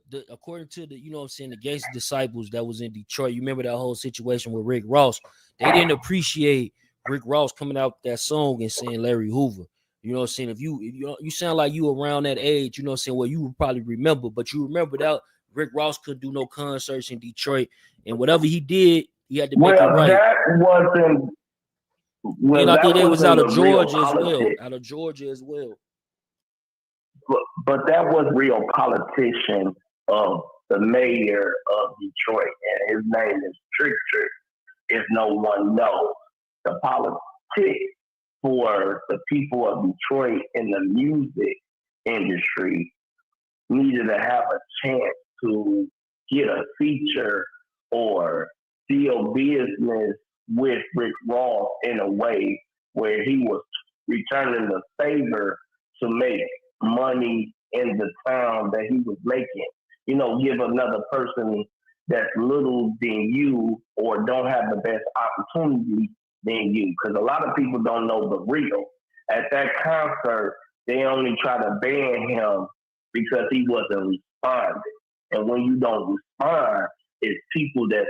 you know what I'm saying, the Gangsta Disciples that was in Detroit, you remember that whole situation with Rick Ross? They didn't appreciate Rick Ross coming out with that song and saying Larry Hoover. You know what I'm saying? If you sound like you around that age, you know what I'm saying, well, you would probably remember, but you remember that Rick Ross couldn't do no concerts in Detroit, and whatever he did, he had to make it right. That wasn't. And I think they was out of Georgia as well. Out of Georgia as well. But that was real politician of the mayor of Detroit, and his name is Trick Trick. If no one knows, the politics for the people of Detroit in the music industry needed to have a chance to get a feature or deal business with Rick Ross in a way where he was returning the favor to make money in the town that he was making. You know, give another person that's little than you or don't have the best opportunity than you. Because a lot of people don't know the real. At that concert, they only try to ban him because he wasn't responding. And when you don't respond, it's people that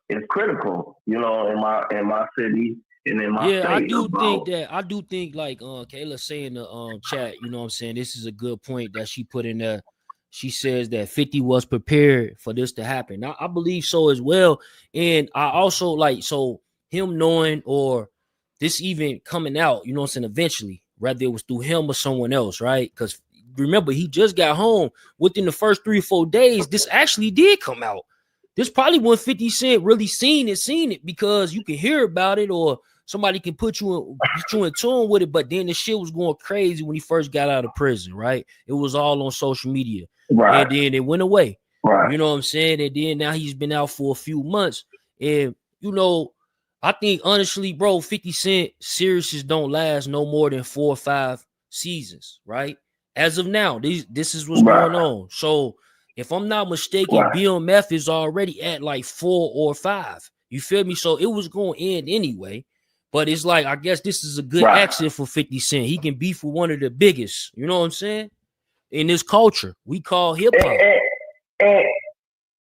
is critical, you know, in my city and in my state. I do think like Kayla saying in the chat, you know what I'm saying, this is a good point that she put in there. she says that 50 was prepared for this to happen. Now, I believe so as well. And I also like, so him knowing or this even coming out, you know what I'm saying, eventually, whether it was through him or someone else, right? Because remember, he just got home within the first 3 or 4 days. This actually did come out. This probably when 50 Cent really seen it because you can hear about it or somebody can get you in tune with it. But then the shit was going crazy when he first got out of prison, right? It was all on social media. Right. And then it went away. Right. You know what I'm saying? And then now he's been out for a few months. And, you know, I think honestly, bro, 50 Cent series don't last no more than 4 or 5 seasons, right? As of now, this is what's going on. So if I'm not mistaken, BMF is already at like 4 or 5. You feel me? So it was going to end anyway. But it's like, I guess this is a good exit for 50 Cent. He can beef with one of the biggest, you know what I'm saying? In this culture we call hip hop.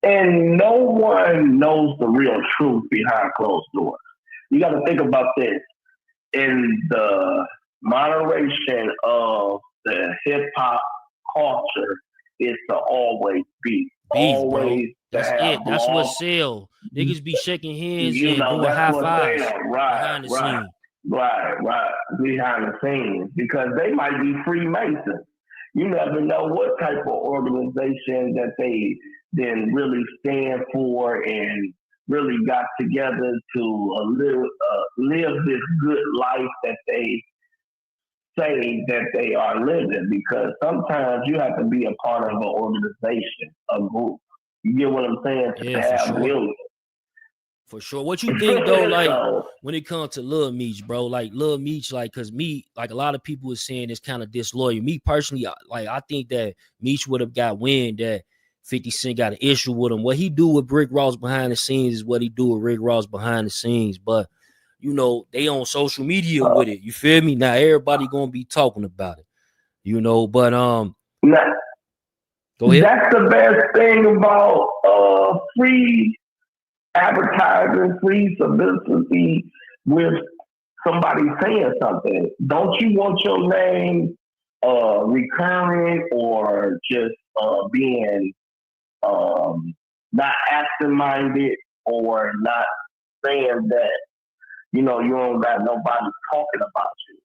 And no one knows the real truth behind closed doors. You got to think about this. In the moderation of the hip hop culture, is to always be. Always, bro. That's it. That's what sell. Niggas be shaking hands and doing high fives behind the scenes. Right. Behind the scenes. Because they might be Freemasons. You never know what type of organization that they then really stand for and really got together to live this good life that they say that they are living, because sometimes you have to be a part of an organization, a group. You get what I'm saying? To have millions. For sure. What you think though, like when it comes to Lil Meech, bro? Like Lil Meech, like, cause me, like a lot of people are saying it's kind of disloyal. Me personally, like I think that Meech would have got wind that 50 Cent got an issue with him. What he do with Rick Ross behind the scenes is what he do with Rick Ross behind the scenes. But you know, they on social media with it. You feel me? Now everybody gonna be talking about it. You know, but go ahead. That's the best thing about free advertising, free publicity with somebody saying something. Don't you want your name recurring or just being not absent-minded or not saying that, you know, you don't got nobody talking about you.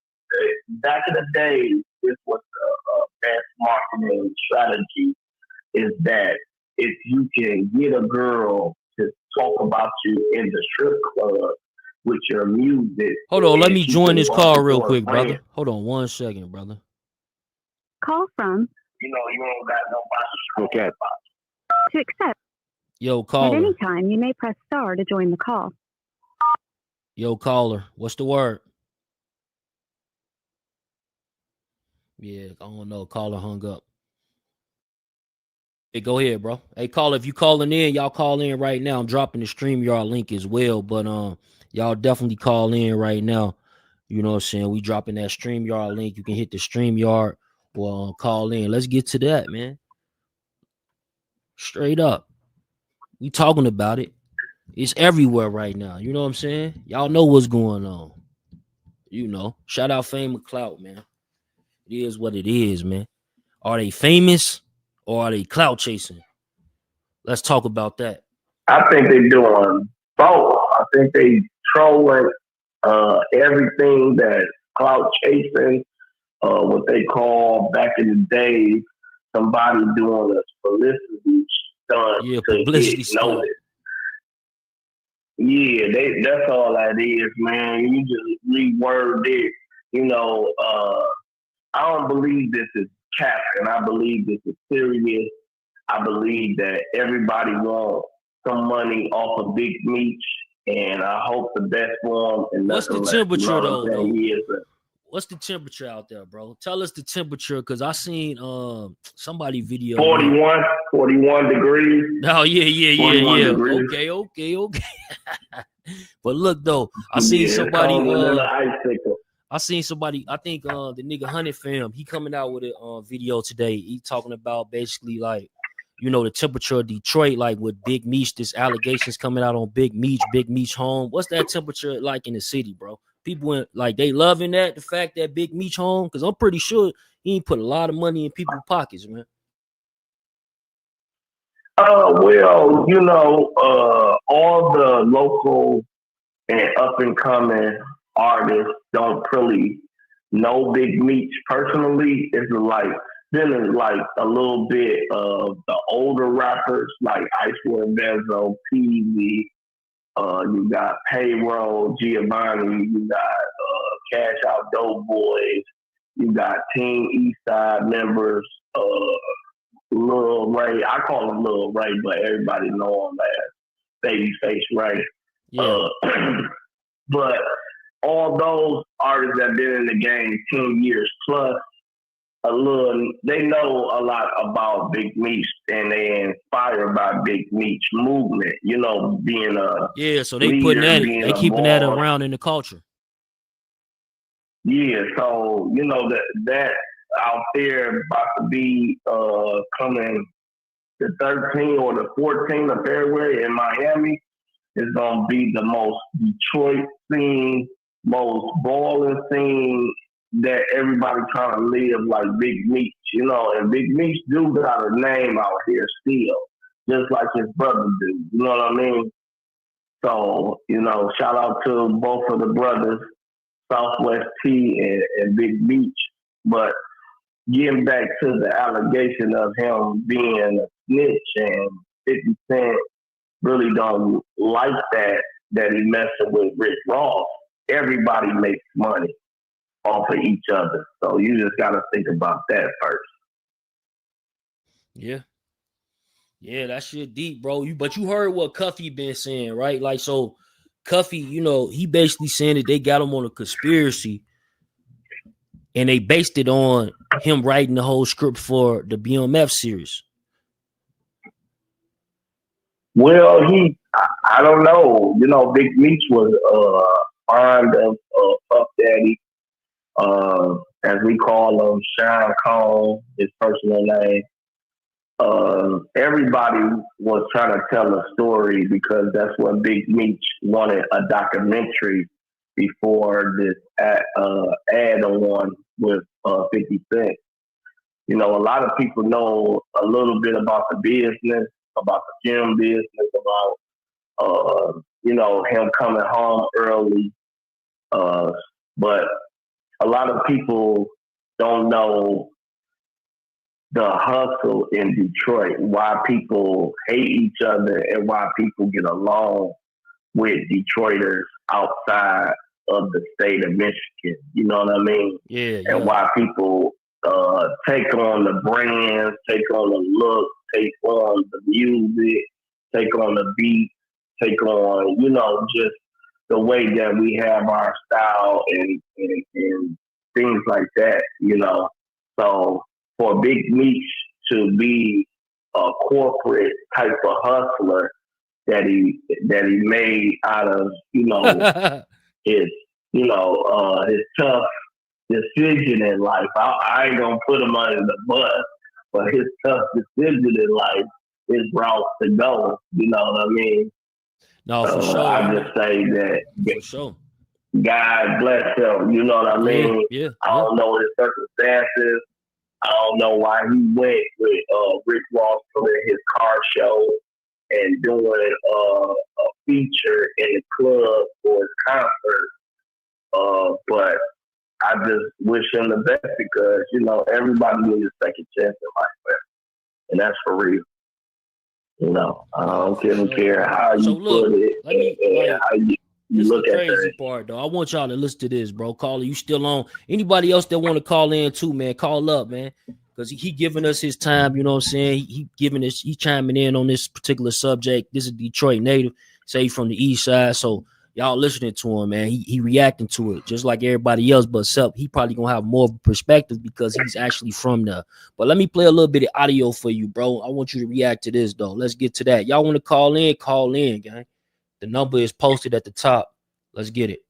Back in the day, this was the best marketing strategy, is that if you can get a girl to talk about you in the strip club with your music. Hold on, let me join this call real quick, brother. Hold on 1 second, brother. Call from. You know, you don't got nobody talking about you. To accept. Yo, caller. At any time, you may press star to join the call. Yo, caller. What's the word? Yeah, I don't know. Caller hung up. Hey, go ahead, bro. Hey, caller, if you calling in, y'all call in right now. I'm dropping the StreamYard link as well, but y'all definitely call in right now. You know what I'm saying? We dropping that StreamYard link. You can hit the StreamYard or call in. Let's get to that, man. Straight up. We talking about it. It's everywhere right now. You know what I'm saying? Y'all know what's going on. You know, shout out Fame and Clout, man. It is what it is, man. Are they famous or are they clout chasing? Let's talk about that. I think they're doing both. I think they trolling everything that clout chasing, what they call back in the day, somebody doing a publicity stunt to get noticed. Yeah, that's all that is, man. You just reword it. You know, I don't believe this is capping. I believe this is serious. I believe that everybody wants some money off of Big Meech, and I hope the best for him. And what's the temperature though? What's the temperature out there, bro? Tell us the temperature, because I seen somebody video 41 degrees. Oh yeah. Degrees. Okay. But look though, I seen somebody I think the nigga Hunted Fam, he coming out with a video today. He talking about basically like, you know, the temperature of Detroit, like with Big Meech, this allegations coming out on Big Meech home. What's that temperature like in the city, bro? People like they loving that, the fact that Big Meech home, because I'm pretty sure he ain't put a lot of money in people's pockets, man. Well, you know, all the local and up and coming artists don't really know Big Meech personally. It's like feeling like a little bit of the older rappers like Iceland Benzo, Peasy, you got Payroll, Giovanni, you got Cash Out Dope Boys, you got Team Eastside members, Lil Ray. I call him Lil Ray, but everybody know him as Babyface Ray. Yeah. But all those artists that been in the game 10 years plus, they know a lot about Big Meech and they inspired by Big Meech movement, you know, being a So they leader, putting that, being they a keeping that boss. around in the culture. Yeah, so you know that out there about to be coming the 13th or the 14th of February in Miami is gonna be the most Detroit scene, most balling scene that everybody trying to live like Big Meech, you know, and Big Meech do got a name out here still, just like his brother do. You know what I mean? So, you know, shout out to both of the brothers, Southwest T and Big Meech. But getting back to the allegation of him being a snitch and 50 Cent really don't like that he messing with Rick Ross. Everybody makes money off of each other. So you just got to think about that first. Yeah. Yeah, that shit deep, bro. But you heard what Cuffy been saying, right? Like, so Cuffy, you know, he basically saying that they got him on a conspiracy and they based it on him writing the whole script for the BMF series. Well, I don't know. You know, Big Meech was fond of Puff Daddy, as we call him, Sean Cone, his personal name. Everybody was trying to tell a story because that's what Big Meech wanted a documentary before this add-on with 50 Cent. You know, a lot of people know a little bit about the business, about the film business, about, you know, him coming home early. But a lot of people don't know the hustle in Detroit, why people hate each other and why people get along with Detroiters outside of the state of Michigan. You know what I mean? Yeah. And why people take on the brands, take on the look, take on the music, take on the beat, take on, you know, just the way that we have our style and things like that, you know. So for Big Meech to be a corporate type of hustler that he made out of, you know, his tough decision in life. I ain't gonna put him under the bus, but his tough decision in life, his route to go. You know what I mean? No, for sure. I just say that. For sure. God bless him. You know what I mean? Yeah. I don't know his circumstances. I don't know why he went with Rick Ross doing his car show and doing a feature in the club for his concert. But I just wish him the best because, you know, everybody needs a second chance in life, man. And that's for real. You know, I don't care how you put it how you look at crazy part, though. I want y'all to listen to this, bro. Caller, you still on? Anybody else that want to call in too, man, call up, man. Because he giving us his time, you know what I'm saying? He chiming in on this particular subject. This is Detroit native, say from the east side. So y'all listening to him, man. He reacting to it just like everybody else, but he probably gonna have more perspective because he's actually from there. But let me play a little bit of audio for you, bro. I want you to react to this, though. Let's get to that. Y'all want to call in? Call in, gang. The number is posted at the top. Let's get it.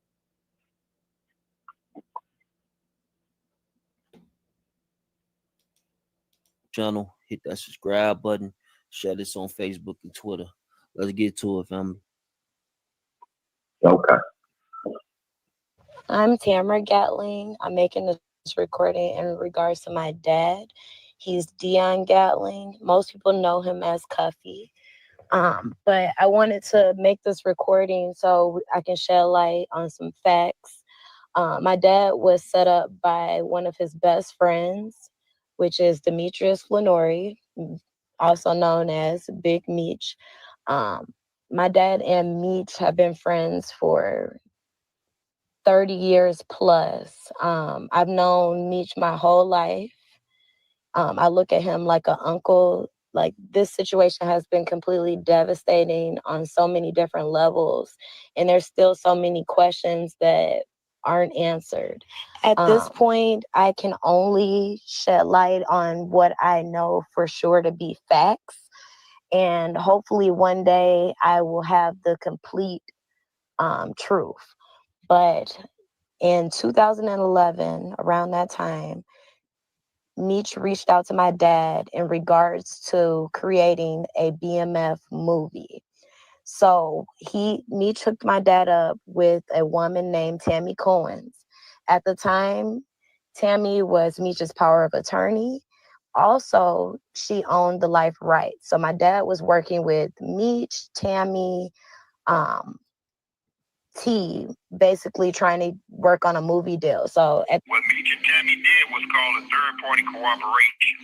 Channel, hit that subscribe button, share this on Facebook and Twitter. Let's get to it, family. Okay. I'm Tamara Gatling. I'm making this recording in regards to my dad. He's Dion Gatling. Most people know him as Cuffy. But I wanted to make this recording so I can shed light on some facts. My dad was set up by one of his best friends, which is Demetrius Flannery, also known as Big Meech. My dad and Meech have been friends for 30 years plus. I've known Meech my whole life. I look at him like an uncle. Like, this situation has been completely devastating on so many different levels. And there's still so many questions that aren't answered. At this point, I can only shed light on what I know for sure to be facts. And hopefully one day I will have the complete truth. But in 2011, around that time, Meech reached out to my dad in regards to creating a BMF movie. So Meech hooked my dad up with a woman named Tammy Cohens. At the time, Tammy was Meech's power of attorney. Also, she owned the life rights. So my dad was working with Meech, Tammy, T, basically trying to work on a movie deal. So what Meech and Tammy did was called a third-party cooperation.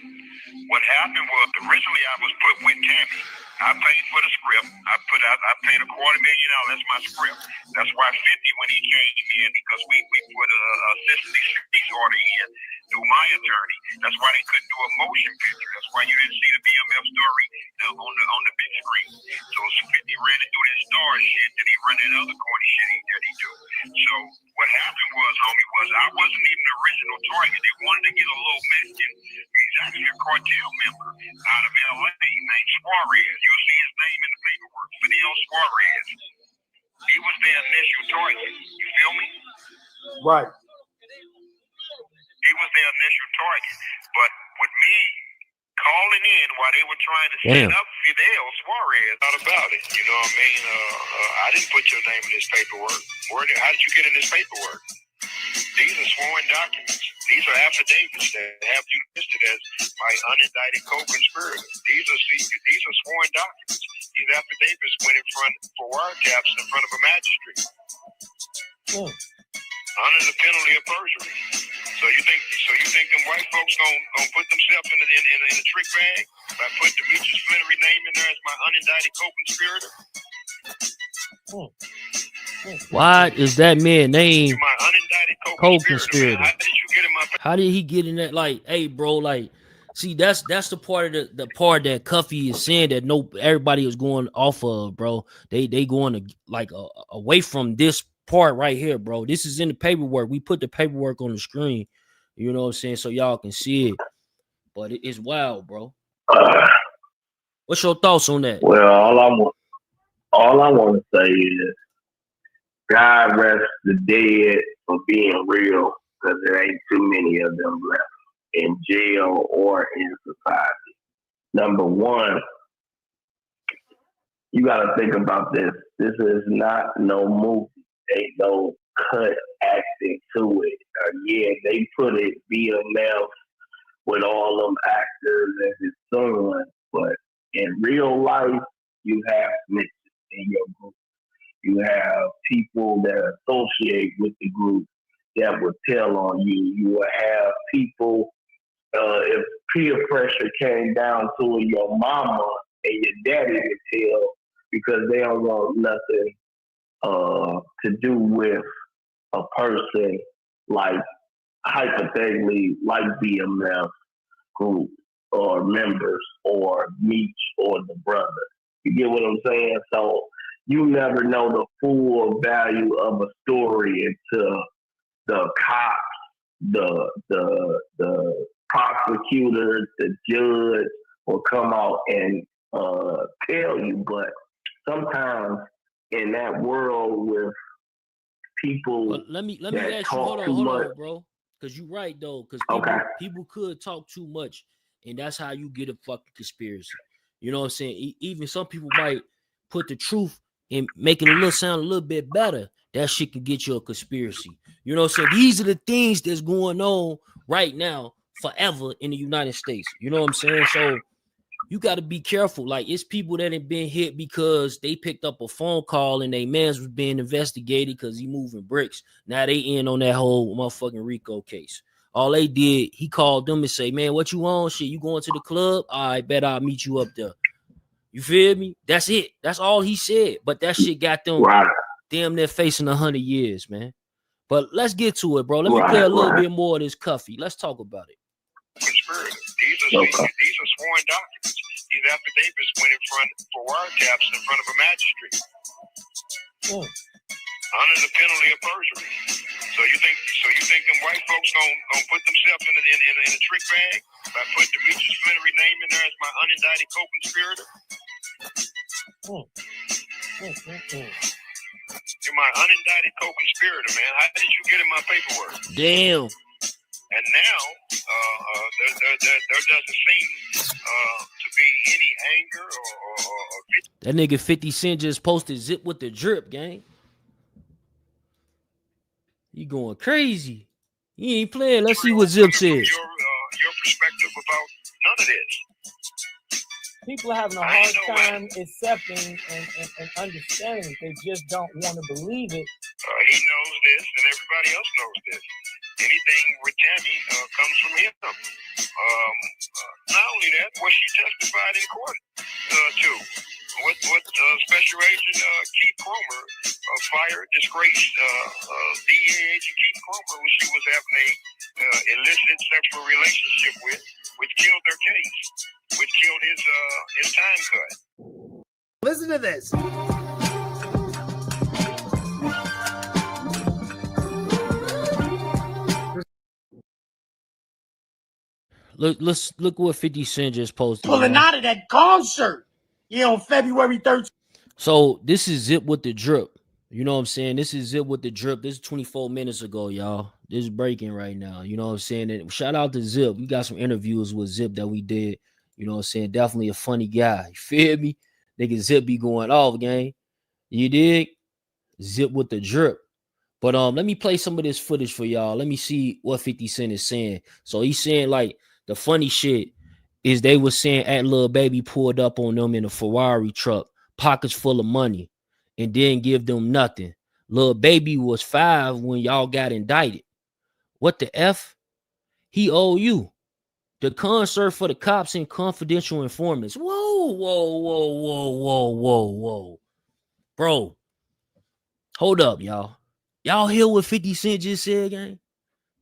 What happened was originally I was put with Tammy. I paid for the script. I paid $250,000. That's my script. That's why 50 when he came in, because we put a cease order in through my attorney. That's why they couldn't do a motion picture. That's why you didn't see the BMF story on the big screen. So 50 ran to do that star shit, then he run that other corny shit that he do. So what happened was, homie, was I wasn't even the original target. They wanted to get a little Mexican. He's actually a cartel member out of LA named Suarez. You'll see his name in the paperwork. Fidel Suarez. He was their initial target. You feel me? Right. He was their initial target. But with me calling in while they were trying to set up Fidel Suarez, not about it. You know what I mean? I didn't put your name in this paperwork. How did you get in this paperwork? These are sworn documents. These are affidavits that have you listed as my unindicted co-conspirator. These are sworn documents. These affidavits went in front for wiretaps in front of a magistrate. Under the penalty of perjury. So you think them white folks gonna put themselves in a trick bag by putting Demetrius Flannery name in there as my unindicted co-conspirator? Why is that man named co-conspirator? How did he get in that? Like, hey, bro, like, see, that's the part of the part that Cuffy is saying that everybody is going off of, bro. They going to like away from this part right here, bro. This is in the paperwork. We put the paperwork on the screen, you know what I'm saying, so y'all can see it. But it's wild, bro. What's your thoughts on that? Well, all I want to say is, God rest the dead for being real, because there ain't too many of them left in jail or in society. Number one, you got to think about this. This is not no movie. Ain't no cut acting to it. Yeah, they put it BMF with all them actors and his son, but in real life, you have snitches in your group. You have people that associate with the group that will tell on you. You will have people, if peer pressure came down to your mama and your daddy would tell, because they don't want nothing to do with a person like, hypothetically, like BMF group or members or Meech or the brother. You get what I'm saying? So you never know the full value of a story until the cops, the prosecutor, the judge will come out and tell you. But sometimes in that world with people, well, let me ask you, hold on, bro, because you're right though, because people could talk too much, and that's how you get a fucking conspiracy. You know what I'm saying? Even some people might put the truth and make it sound a little bit better. That shit can get you a conspiracy. You know what I'm saying? These are the things that's going on right now forever in the United States. You know what I'm saying? So you got to be careful. Like, it's people that have been hit because they picked up a phone call and they man's was being investigated because he moving bricks. Now they in on that whole motherfucking Rico case. All they did, he called them and say, man, what you on? Shit, you going to the club? I bet I'll meet you up there. You feel me? That's it. That's all he said. But that shit got them damn near facing 100 years, man. But let's get to it, bro. Let me play a little bit more of this Cuffy. Let's talk about it. These are sworn documents. These affidavits went in front for wiretaps in front of a magistrate under the penalty of perjury. So you think them white folks gonna put themselves in a trick bag by putting Demetrius Flannery name in there as my unindicted co-conspirator? You're my unindicted co-conspirator, man. How did you get in my paperwork? Damn. And now there doesn't seem to be any anger or that nigga 50 Cent just posted Zip with the drip, gang. He going crazy. He ain't playing. Let's see what Zip says. Your perspective about none of this. People are having a hard time accepting and understanding. They just don't want to believe it. He knows this, and everybody else knows this. Anything with Tammy comes from him. Not only that, what she testified in court to. What Special Agent Keith Cromer fired, disgraced DEA agent Keith Cromer, who she was having a illicit sexual relationship with, which killed their case, which killed his time cut. Listen to this. Look what 50 Cent just posted. Pulling out of that concert. Yeah, on February 13th. So this is Zip with the drip. You know what I'm saying? This is Zip with the drip. This is 24 minutes ago, y'all. This is breaking right now. You know what I'm saying? And shout out to Zip. We got some interviews with Zip that we did. You know what I'm saying? Definitely a funny guy. You feel me? Nigga Zip be going off, gang. You dig? Zip with the drip. But let me play some of this footage for y'all. Let me see what 50 Cent is saying. So he's saying, like, the funny shit is they were saying at Lil Baby pulled up on them in a Ferrari truck, pockets full of money, and didn't give them nothing. Lil Baby was 5 when y'all got indicted. What the F? He owe you. The concert for the cops and confidential informants. Whoa, whoa, whoa, whoa, whoa, whoa, whoa. Bro, hold up, y'all. Y'all hear what 50 Cent just said, gang?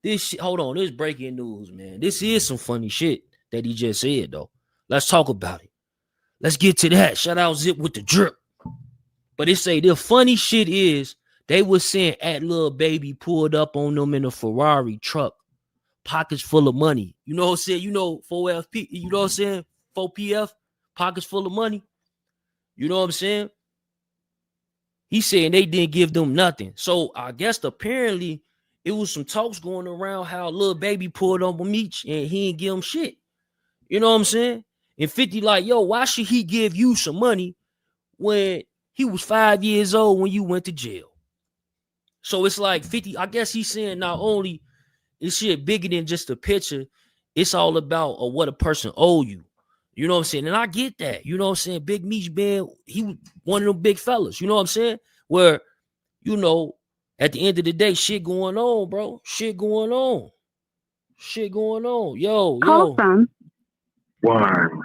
This shit, hold on, this is breaking news, man. This is some funny shit that he just said, though. Let's talk about it. Let's get to that. Shout out Zip with the drip. But it say the funny shit is they was saying at Lil Baby pulled up on them in a Ferrari truck, pockets full of money. You know what I'm saying? You know, 4FP, you know what I'm saying? 4PF, pockets full of money. You know what I'm saying? He's saying they didn't give them nothing. So I guess apparently it was some talks going around how Lil Baby pulled up with Meech and he didn't give him shit. You know what I'm saying? And 50 like, yo, why should he give you some money when he was 5 years old when you went to jail? So it's like 50, I guess he's saying not only is shit bigger than just a picture, it's all about what a person owe you. You know what I'm saying? And I get that. You know what I'm saying? Big Meech band, he was one of them big fellas. You know what I'm saying? Where, you know, at the end of the day, shit going on, bro. Shit going on. Shit going on. Yo, Call from. Worm.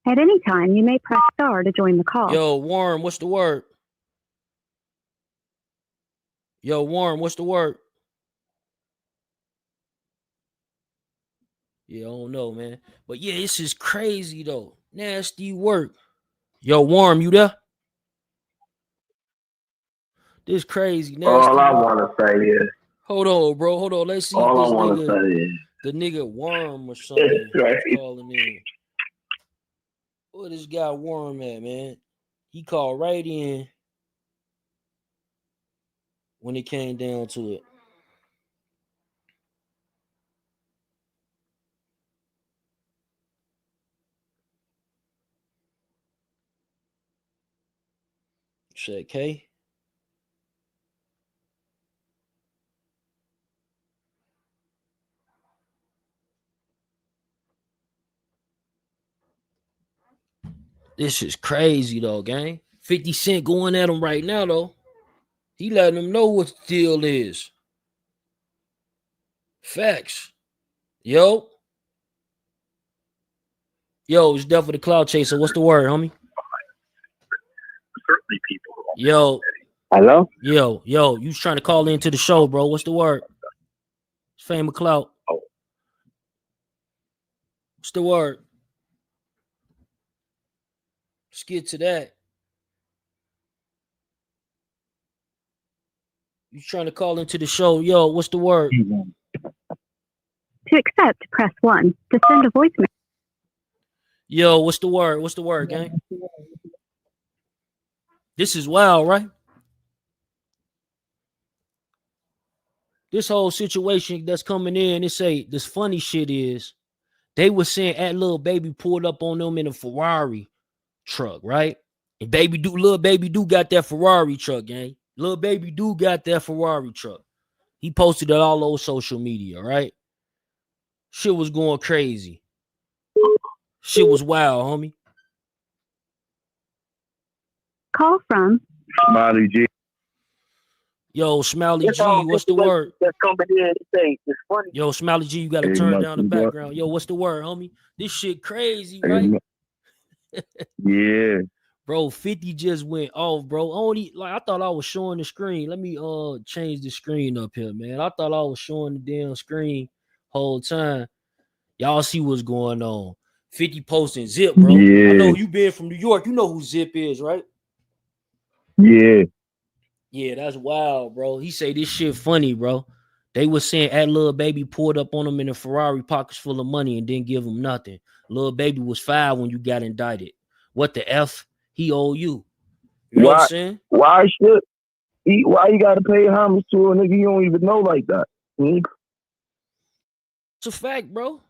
At any time, you may press star to join the call. Yo, Worm, what's the word? Yo, Worm, what's the word? Yeah, I don't know, man. But yeah, this is crazy, though. Nasty work. Yo, Worm, you there? This crazy, nasty All I work. want to say is. Hold on, bro. Hold on. Let's see All if this I want to nigga, say is. the nigga Worm or something, It's crazy. calling in. Where this guy Worm at, man? He called right in when it came down to it. Check, K. This is crazy though, gang. 50 Cent going at him right now though. He letting them know what the deal is. Facts. Yo, it's Death for the Cloud Chaser. What's the word, homie? Certainly people. Yo. Hello? Yo, you was trying to call into the show, bro. What's the word? Fame of Cloud. Oh. What's the word? Let's get to that. You trying to call into the show. Yo, what's the word? To accept, press 1. To send a voicemail. Yo, what's the word? What's the word, gang? This is wild, right? This whole situation that's coming in, this funny shit is they were saying at Lil Baby pulled up on them in a Ferrari truck, right? And Lil Baby do got that Ferrari truck, gang. Lil Baby do got that Ferrari truck. He posted it all over social media, right? Shit was going crazy. Shit was wild, homie. Call from Smiley G. Yo, Smiley G, what's the word? That's coming in today. It's funny. Yo, Smiley G, you gotta turn down the background. Yo, what's the word, homie? This shit crazy, right? Yeah. Bro, 50 just went off, bro. I thought I was showing the screen. Let me change the screen up here, man. I thought I was showing the damn screen whole time. Y'all see what's going on. 50 posting Zip, bro. Yeah. I know you been from New York. You know who Zip is, right? Yeah. Yeah, that's wild, bro. He say this shit funny, bro. They was saying at Lil Baby pulled up on him in a Ferrari, pockets full of money, and didn't give him nothing. Lil Baby was 5 when you got indicted. What the F he owe you? You know what I'm saying? Why you gotta pay homage to a nigga you don't even know like that? It's a fact, bro.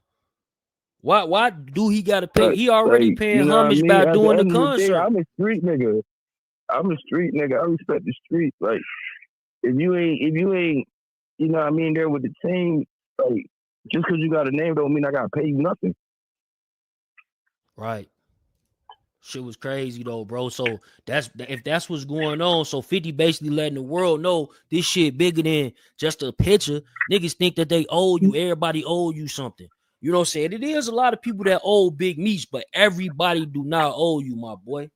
Why do he gotta pay? He already paying homage by doing the concert. I'm a street nigga. I respect the street. Like if you ain't, you know what I mean, there with the team, like just because you got a name don't mean I gotta pay you nothing. Right. Shit was crazy though, bro. So if that's what's going on. So 50 basically letting the world know this shit bigger than just a picture. Niggas think that they owe you. Everybody owe you something. You know what I'm saying? It is a lot of people that owe Big Meech, but everybody do not owe you, my boy.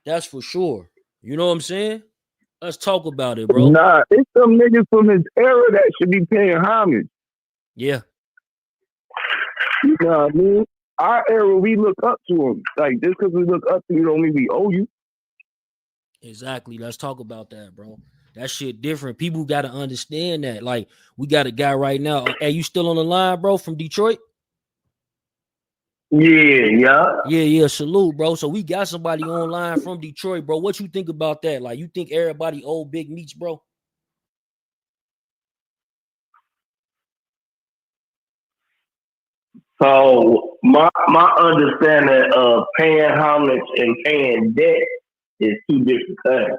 That's for sure. You know what I'm saying? Let's talk about it, bro. Nah, it's some niggas from his era that should be paying homage. Yeah. You know what I mean? Our era, we look up to him. Like, just because we look up to you don't mean we owe you. Exactly. Let's talk about that, bro. That shit different. People got to understand that. Like, we got a guy right now. Hey, you still on the line, bro, from Detroit? Yeah. Salute, bro. So we got somebody online from Detroit, bro. What you think about that? Like, you think everybody owe Big Meech, bro? So my understanding of paying homage and paying debt is two different things.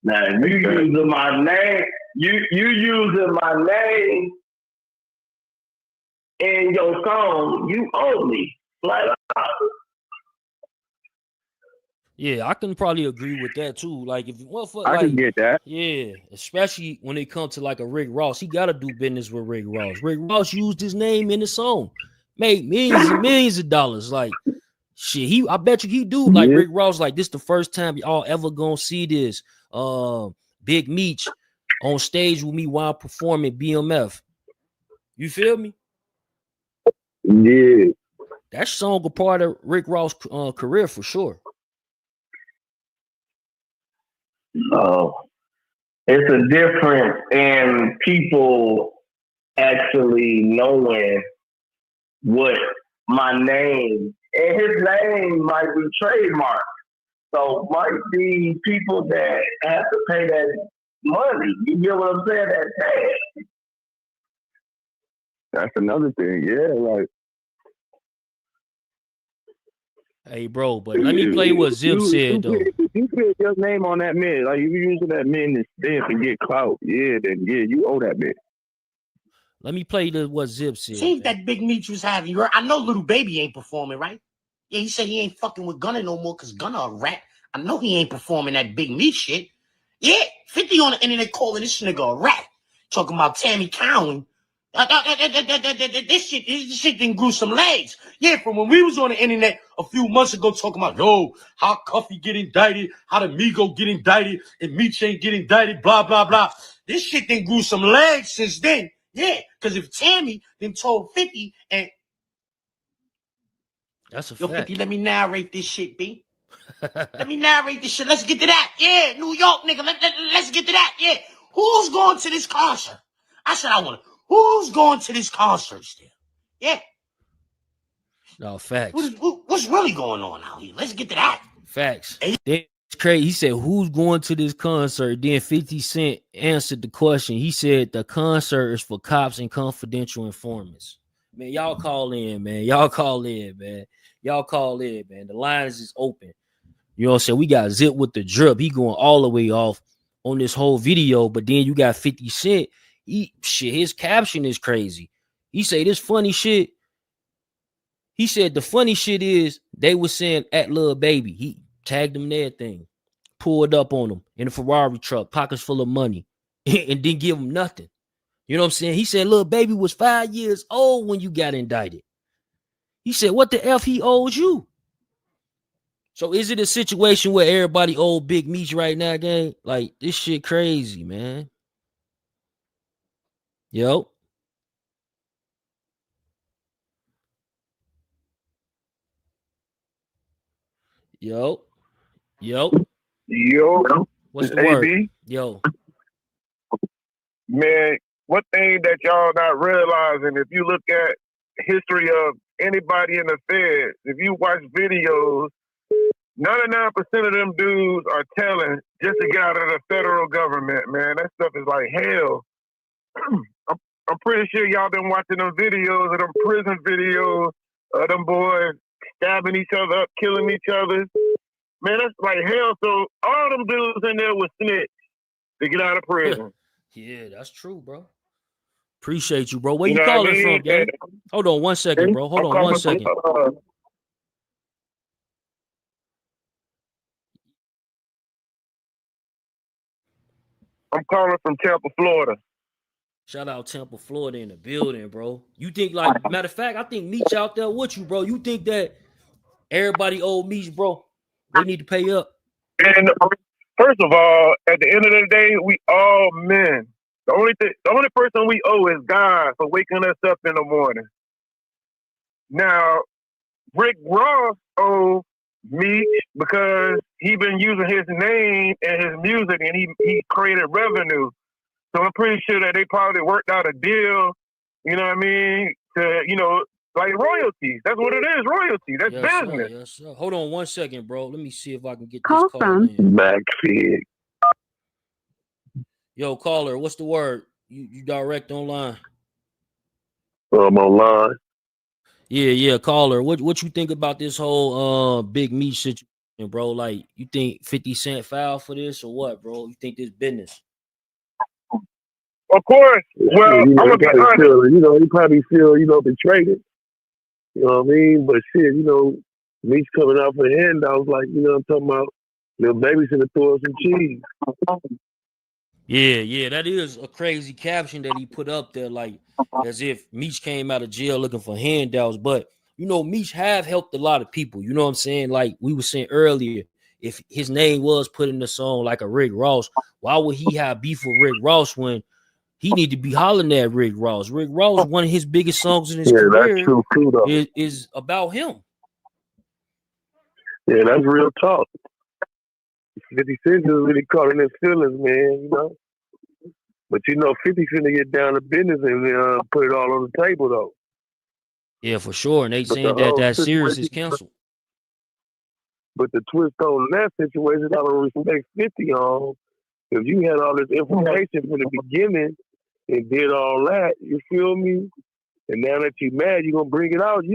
Now, if you using my name, you using my name in your song, you owe me. Like, Yeah, I can probably agree with that too. Like, if I can get that. Yeah, especially when it comes to like a Rick Ross, he got to do business with Rick Ross. Rick Ross used his name in the song, made millions and millions of dollars. Like, shit, I bet you he do. Like Rick Ross, like this the first time y'all ever gonna see this Big Meech on stage with me while performing BMF. You feel me? Yeah. That song a part of Rick Ross' career for sure. It's a difference in people actually knowing what my name, and his name might be trademarked. So might be people that have to pay that money. You get what I'm saying? That tax. That's another thing. Yeah, like. Hey, bro, but let me play what Zip said, though. You put your name on that man. Like, if you're using that man to stamp and get clout, then you owe that man. Let me play what Zip said. Seems that Big Meech was having. I know Little Baby ain't performing, right? Yeah, he said he ain't fucking with Gunna no more because Gunna a rat. I know he ain't performing that Big Meech shit. Yeah, 50 on the internet calling this nigga a rat. Talking about Tammy Cowan. This shit didn't grew some legs. Yeah, from when we was on the internet a few months ago talking about, yo, how Cuffy get indicted, how the Migo get indicted, and Meech ain't get indicted, blah, blah, blah. This shit didn't grew some legs since then. Yeah, because if Tammy then told 50 and That's a yo, fact. 50, let me narrate this shit, B. Let me narrate this shit. Let's get to that. Yeah, New York, nigga. Let's get to that. Yeah. Who's going to this concert? I said I want to. Who's going to this concert still? Yeah. No, facts. What's really going on out here? Let's get to that. Facts. That's crazy. He said, who's going to this concert? Then 50 Cent answered the question. He said, the concert is for cops and confidential informants. Man, y'all call in, man. Y'all call in, man. Y'all call in, man. The lines is open. You know what I'm saying? We got Zip with the drip. He going all the way off on this whole video. But then you got 50 Cent. His caption is crazy. He say this funny shit. He said the funny shit is they was saying at Lil Baby. He tagged him and everything. Pulled up on him in a Ferrari truck, pockets full of money, and didn't give him nothing. You know what I'm saying? He said Lil Baby was 5 years old when you got indicted. He said, what the F he owes you? So is it a situation where everybody owe Big Meech right now, gang? Like, this shit crazy, man. Yo. Yo. What's the word? AB. Yo. Man, one thing that y'all not realizing, if you look at history of anybody in the Fed, if you watch videos, 99% of them dudes are telling just to get out of the federal government, man. That stuff is like hell. I'm pretty sure y'all been watching them videos of them prison videos of them boys stabbing each other up, killing each other. Man, that's like hell. So all them dudes in there was snitch to get out of prison. Yeah, that's true, bro. Appreciate you, bro. Where you know calling what I mean? from, gang? Hold on 1 second, bro. Hold on 1 second. I'm calling from Tampa, Florida. Shout out Tampa, Florida in the building, bro. You think, like, matter of fact, I think Meech out there with you, bro. You think that everybody owe Meech, bro? They need to pay up. And first of all, at the end of the day, we all men. The only person we owe is God for waking us up in the morning. Now, Rick Ross owes Meech because he been using his name and his music, and he created revenue. So I'm pretty sure that they probably worked out a deal, you know what I mean, to, like royalties. That's what it is, royalties. That's business. Sir, yes, sir. Hold on 1 second, bro. Let me see if I can get Call this call from in. Backfeed. Yo, caller, what's the word? You direct online? I'm online. Yeah, caller. What you think about this whole Big Meech situation, bro? Like, you think 50 Cent foul for this or what, bro? You think this business? Of course. Well, I'm gonna be honest. He probably feel, betrayed. You know what I mean? But shit, Meech coming out for the handouts, like, I'm talking about, Lil Baby should have thrown some cheese. Yeah, that is a crazy caption that he put up there, like as if Meech came out of jail looking for handouts. But Meech have helped a lot of people. You know what I'm saying? Like we were saying earlier, if his name was put in the song like a Rick Ross, why would he have beef with Rick Ross when he need to be hollering at Rick Ross? Rick Ross, one of his biggest songs in his career, that's true too, though. is about him. Yeah, that's real talk. 50 Cent is really caught in his feelings, man, But 50 finna get down to business and put it all on the table, though. Yeah, for sure. And they But saying that series is canceled. But the twist on that situation, I don't respect 50 on. If you had all this information from the beginning and did all that, you feel me? And now that you're mad, you're gonna bring it out. He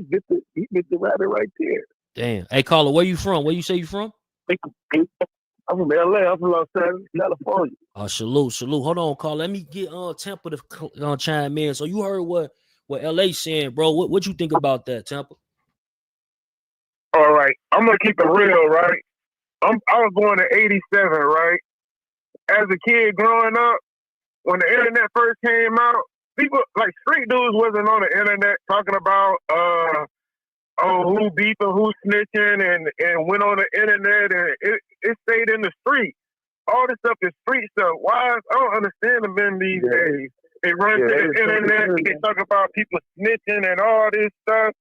bit the rabbit right there. Damn. Hey, caller, where you from? Where you say you from? I'm from LA. I'm from Los Angeles, California. Salute. Hold on, caller. Let me get Temple to chime in. So you heard what LA saying, bro? What you think about that, Temple? All right, I'm gonna keep it real, right? I was born in '87, right? As a kid growing up, when the internet first came out, people like street dudes wasn't on the internet talking about who beefing, who snitching, and went on the internet, and it stayed in the street. All this stuff is street stuff. Why? I don't understand the men these days. They run to the internet, they talk about people snitching and all this stuff.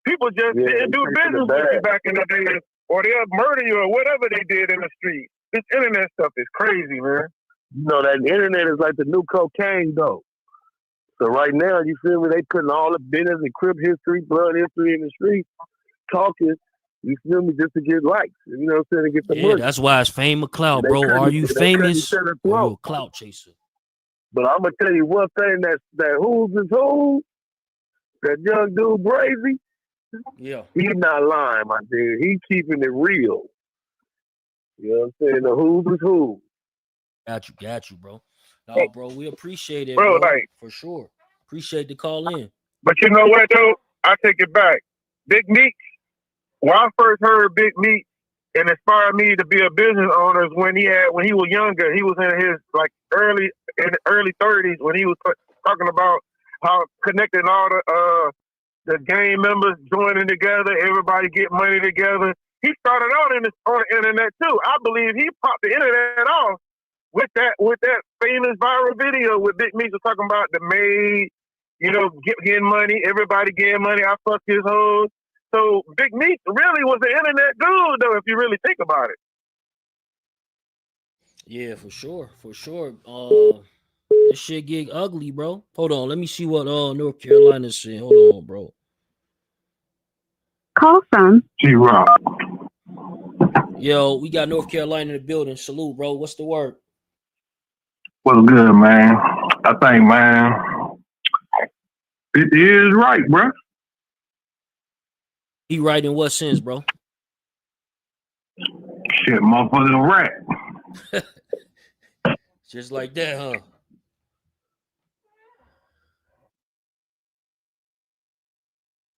People just didn't do business with you back in the day, or they'll murder you or whatever they did in the street. This internet stuff is crazy, man. You know, that internet is like the new cocaine, though. So right now, you feel me? They putting all the business and crib history, blood history in the street, talking. You feel me? Just to get likes. You know what I'm saying? To get the money. That's why it's fame or clout, bro. Are you famous or you a clout chaser? But I'm gonna tell you one thing: that who's is who. That young dude, Brazy. Yeah, he's not lying, my dude. He's keeping it real. You know what I'm saying? The who's is who. Got you, bro. No, bro, we appreciate it, bro. Like, for sure. Appreciate the call in. But you know what, though? I take it back. Big Meech. When I first heard Big Meech, it inspired me to be a business owner when he was younger. He was in his early 30s when he was talking about how connecting all the gang members joining together, everybody get money together. He started out on the internet too. I believe he popped the internet off with that famous viral video with Big Meech was talking about the maid, getting money, everybody getting money. I fuck his hoes. So Big Meech really was an internet dude, though, if you really think about it. Yeah, for sure. This shit get ugly, bro. Hold on, let me see what North Carolina said. Hold on, bro. Call from G-Rock. Yo, we got North Carolina in the building. Salute, bro. What's the word? What's good, man? I think, man, it is right, bro. He right in what sense, bro? Shit, motherfucker, a rat. Just like that, huh?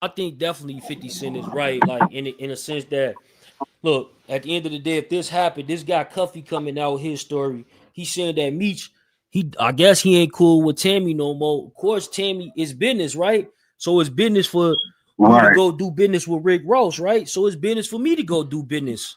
I think definitely 50 Cent is right, like in a sense that, look, at the end of the day, if this happened, this guy Cuffy coming out with his story, he's saying that Meech, I guess he ain't cool with Tammy no more. Of course, Tammy is business, right? So it's business for you to go do business with Rick Ross, right? So it's business for me to go do business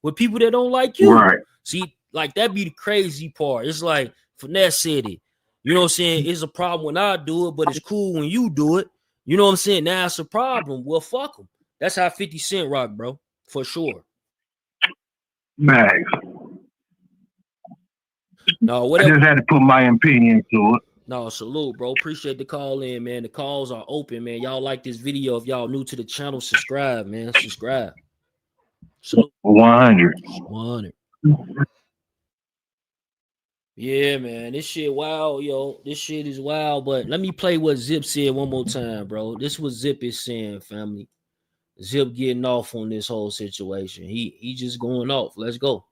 with people that don't like you. Right. See, like that be the crazy part. It's like Finesse said it. You know what I'm saying? It's a problem when I do it, but it's cool when you do it. You know what I'm saying? Now it's a problem. Well, fuck them. That's how 50 Cent rock, bro. For sure. Max. No, whatever. I just had to put my opinion to it. No, salute, bro. Appreciate the call in, man. The calls are open, man. Y'all like this video. If y'all new to the channel, subscribe, man. Subscribe. Salute. 100. Yeah, man. This shit wild, yo. This shit is wild. But let me play what Zip said one more time, bro. This was Zip is saying, family. Zip getting off on this whole situation. He just going off. Let's go.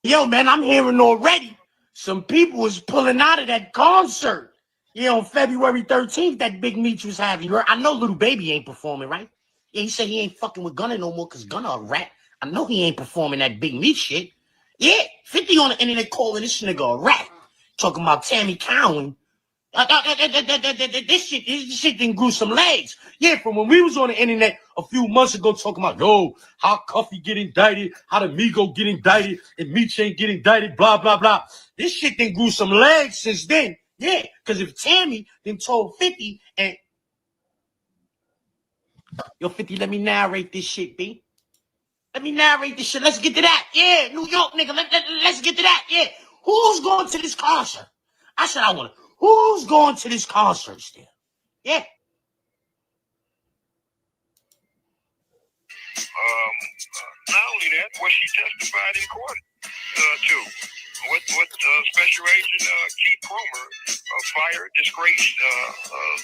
Yo, man, I'm hearing already some people was pulling out of that concert. Yeah, on February 13th, that Big Meech was having. I know Little Baby ain't performing, right? Yeah, he said he ain't fucking with Gunna no more because Gunna a rat. I know he ain't performing that Big Meech shit. Yeah, 50 on the internet calling this nigga a rat. Talking about Tammy Cowan. This shit didn't grew some legs. Yeah, from when we was on the internet a few months ago talking about, yo, how Cuffy get indicted, how the Migo get indicted, and Meech ain't get indicted, blah, blah, blah. This shit didn't grew some legs since then. Yeah, because if Tammy then told 50 and... Yo, 50, let me narrate this shit, B. Let me narrate this shit. Let's get to that. Yeah, New York, nigga, let's get to that. Yeah, who's going to this concert? I said I want to... Who's going to this concert still? Yeah. Not only that, what she testified in court to. What Special Agent Keith Cromer fired, disgraced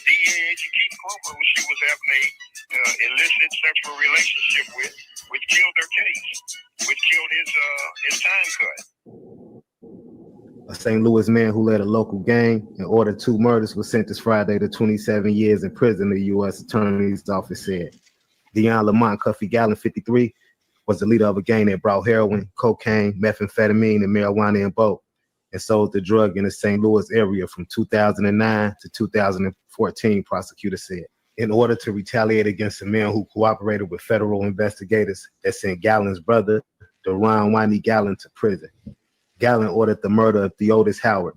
DEA agent Keith Cromer, who she was having a illicit sexual relationship with, which killed her case, which killed his time cut. A St. Louis man who led a local gang and ordered 2 murders was sentenced Friday to 27 years in prison, the U.S. Attorney's Office said. Deion Lamont Cuffy Gallon, 53, was the leader of a gang that brought heroin, cocaine, methamphetamine, and marijuana in bulk and sold the drug in the St. Louis area from 2009 to 2014, prosecutors said. In order to retaliate against the men who cooperated with federal investigators that sent Gallon's brother, Deron Wiley Gallon, to prison. Gallon ordered the murder of Theodis Howard.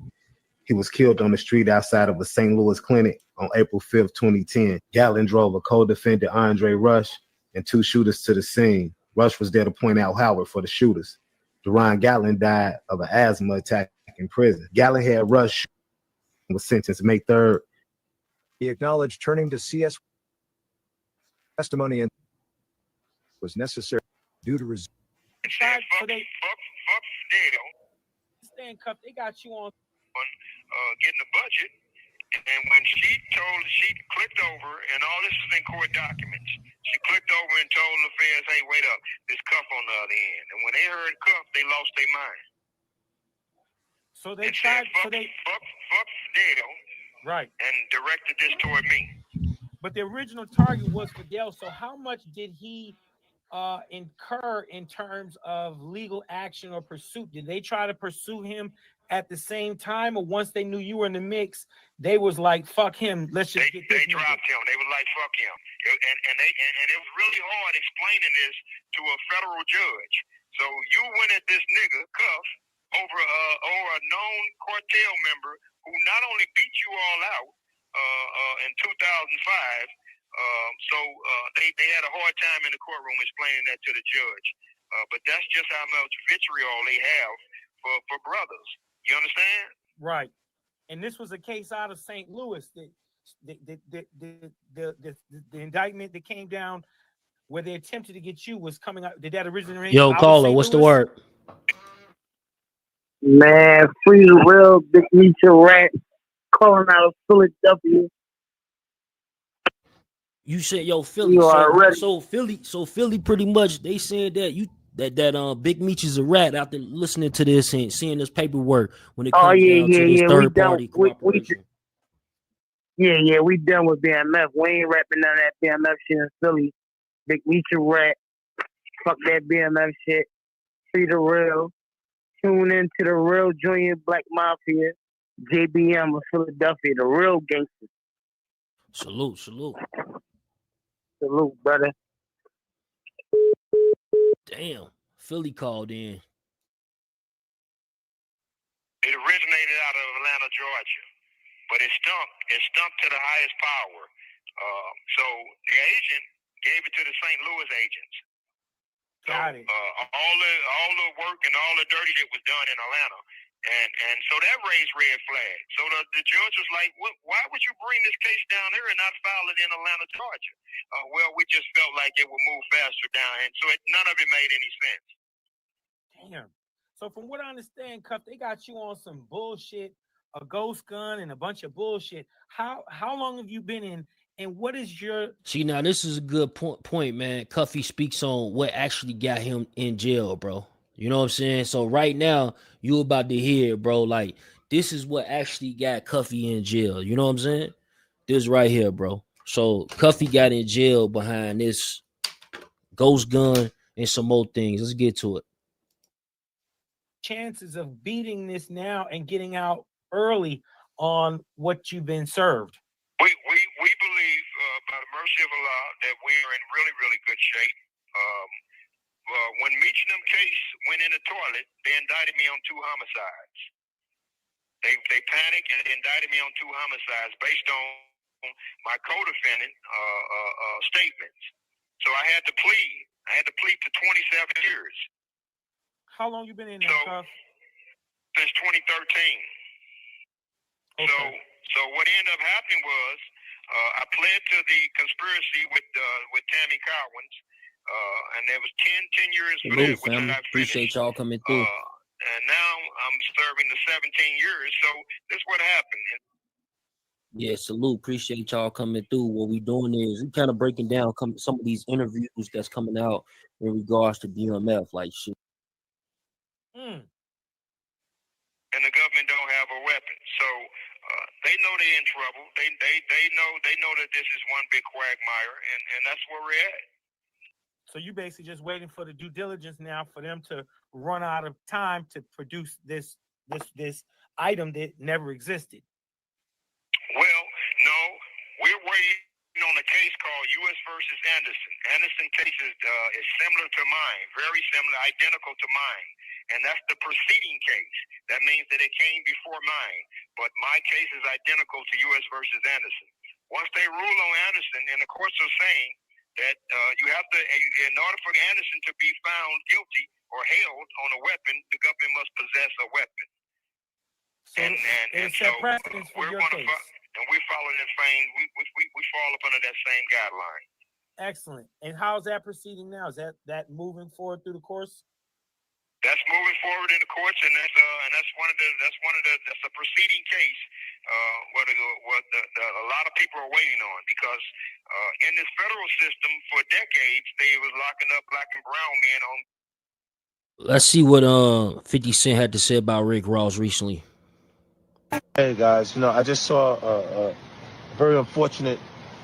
He was killed on the street outside of a St. Louis clinic on April 5th, 2010. Gallon drove a co-defendant, Andre Rush, and 2 shooters to the scene. Rush was there to point out Howard for the shooters. Deron Gallon died of an asthma attack in prison. Gallon had Rush and was sentenced May 3rd. He acknowledged turning to CS testimony and was necessary due to So they stand cuff. They got you on getting the budget. And when she clicked over, and all this is in court documents, she clicked over and told the feds, hey, wait up, there's Cuff on the other end. And when they heard Cuff, they lost their mind. So they tried, fuck Fidel, right, and directed this toward me. But the original target was Fidel. So how much did he incur in terms of legal action or pursuit? Did they try to pursue him at the same time, or once they knew you were in the mix, they was like, fuck him, let's just get this They dropped him. They was like, fuck him. And it was really hard explaining this to a federal judge. So you went at this nigga, Cuff, over a known cartel member who not only beat you all out in 2005, so they had a hard time in the courtroom explaining that to the judge. But that's just how much vitriol they have for brothers. You understand? Right. And this was a case out of St. Louis. The indictment that came down where they attempted to get you was coming out. Did that originally? Yo, caller, what's the word? Man, free the real Big Meech rat calling out of Philadelphia. You said, yo, Philly. So Philly pretty much, they said that that Big Meech is a rat after listening to this and seeing this paperwork when it comes down to this third party cooperation. We done with BMF. We ain't rapping none of that BMF shit in Philly. Big Meech a rat. Fuck that BMF shit. Free the real. Tune into the real Junior Black Mafia. JBM of Philadelphia, the real gangsters. Salute. Salute, brother. Damn, Philly called in. It originated out of Atlanta, Georgia, but it stunk to the highest power. So the agent gave it to the St. Louis agents. Got it. All the work and all the dirty shit was done in Atlanta. And so that raised red flags. So the judge was like, why would you bring this case down here and not file it in Atlanta, Georgia? Well, we just felt like it would move faster down. And so none of it made any sense. Damn. So from what I understand, Cuff, they got you on some bullshit, a ghost gun and a bunch of bullshit. How long have you been in? And what is your... See, now this is a good point, man. Cuffy speaks on what actually got him in jail, bro. You know what I'm saying? So right now, you about to hear, bro, like, this is what actually got Cuffy in jail. You know what I'm saying? This right here, bro. So Cuffy got in jail behind this ghost gun and some more things. Let's get to it. Chances of beating this now and getting out early on what you've been served? We believe, by the mercy of Allah, that we are in really, really good shape. When Meech and them case went in the toilet, they indicted me on 2 homicides. They panicked and indicted me on 2 homicides based on my co-defendant statements. So I had to plead. I had to plead to 27 years. How long you been in there, Cuff? Since 2013. Okay. So what ended up happening was I pled to the conspiracy with Tammy Cowens. And there was 10 years for that, which I appreciate y'all coming through. And now I'm serving the 17 years. So this is what happened. Yeah, salute. Appreciate y'all coming through. What we doing is we kind of breaking down some of these interviews that's coming out in regards to BMF, like shit. And the government don't have a weapon, so they know they're in trouble. They know that this is one big quagmire, and that's where we're at. So you basically just waiting for the due diligence now for them to run out of time to produce this item that never existed. Well, no, we're waiting on a case called U.S. versus Anderson. Anderson case is similar to mine, very similar, identical to mine. And that's the preceding case. That means that it came before mine. But my case is identical to U.S. versus Anderson. Once they rule on Anderson, and the courts are saying that you have to, in order for Anderson to be found guilty or held on a weapon, the government must possess a weapon. So and set precedence for your case. And we follow that same, we fall up under that same guideline. Excellent. And how's that proceeding now? Is that moving forward through the course? That's moving forward in the courts, and that's a proceeding case. What a lot of people are waiting on, because in this federal system for decades they was locking up black and brown men on. Let's see what 50 Cent had to say about Rick Ross recently. Hey guys, I just saw a very unfortunate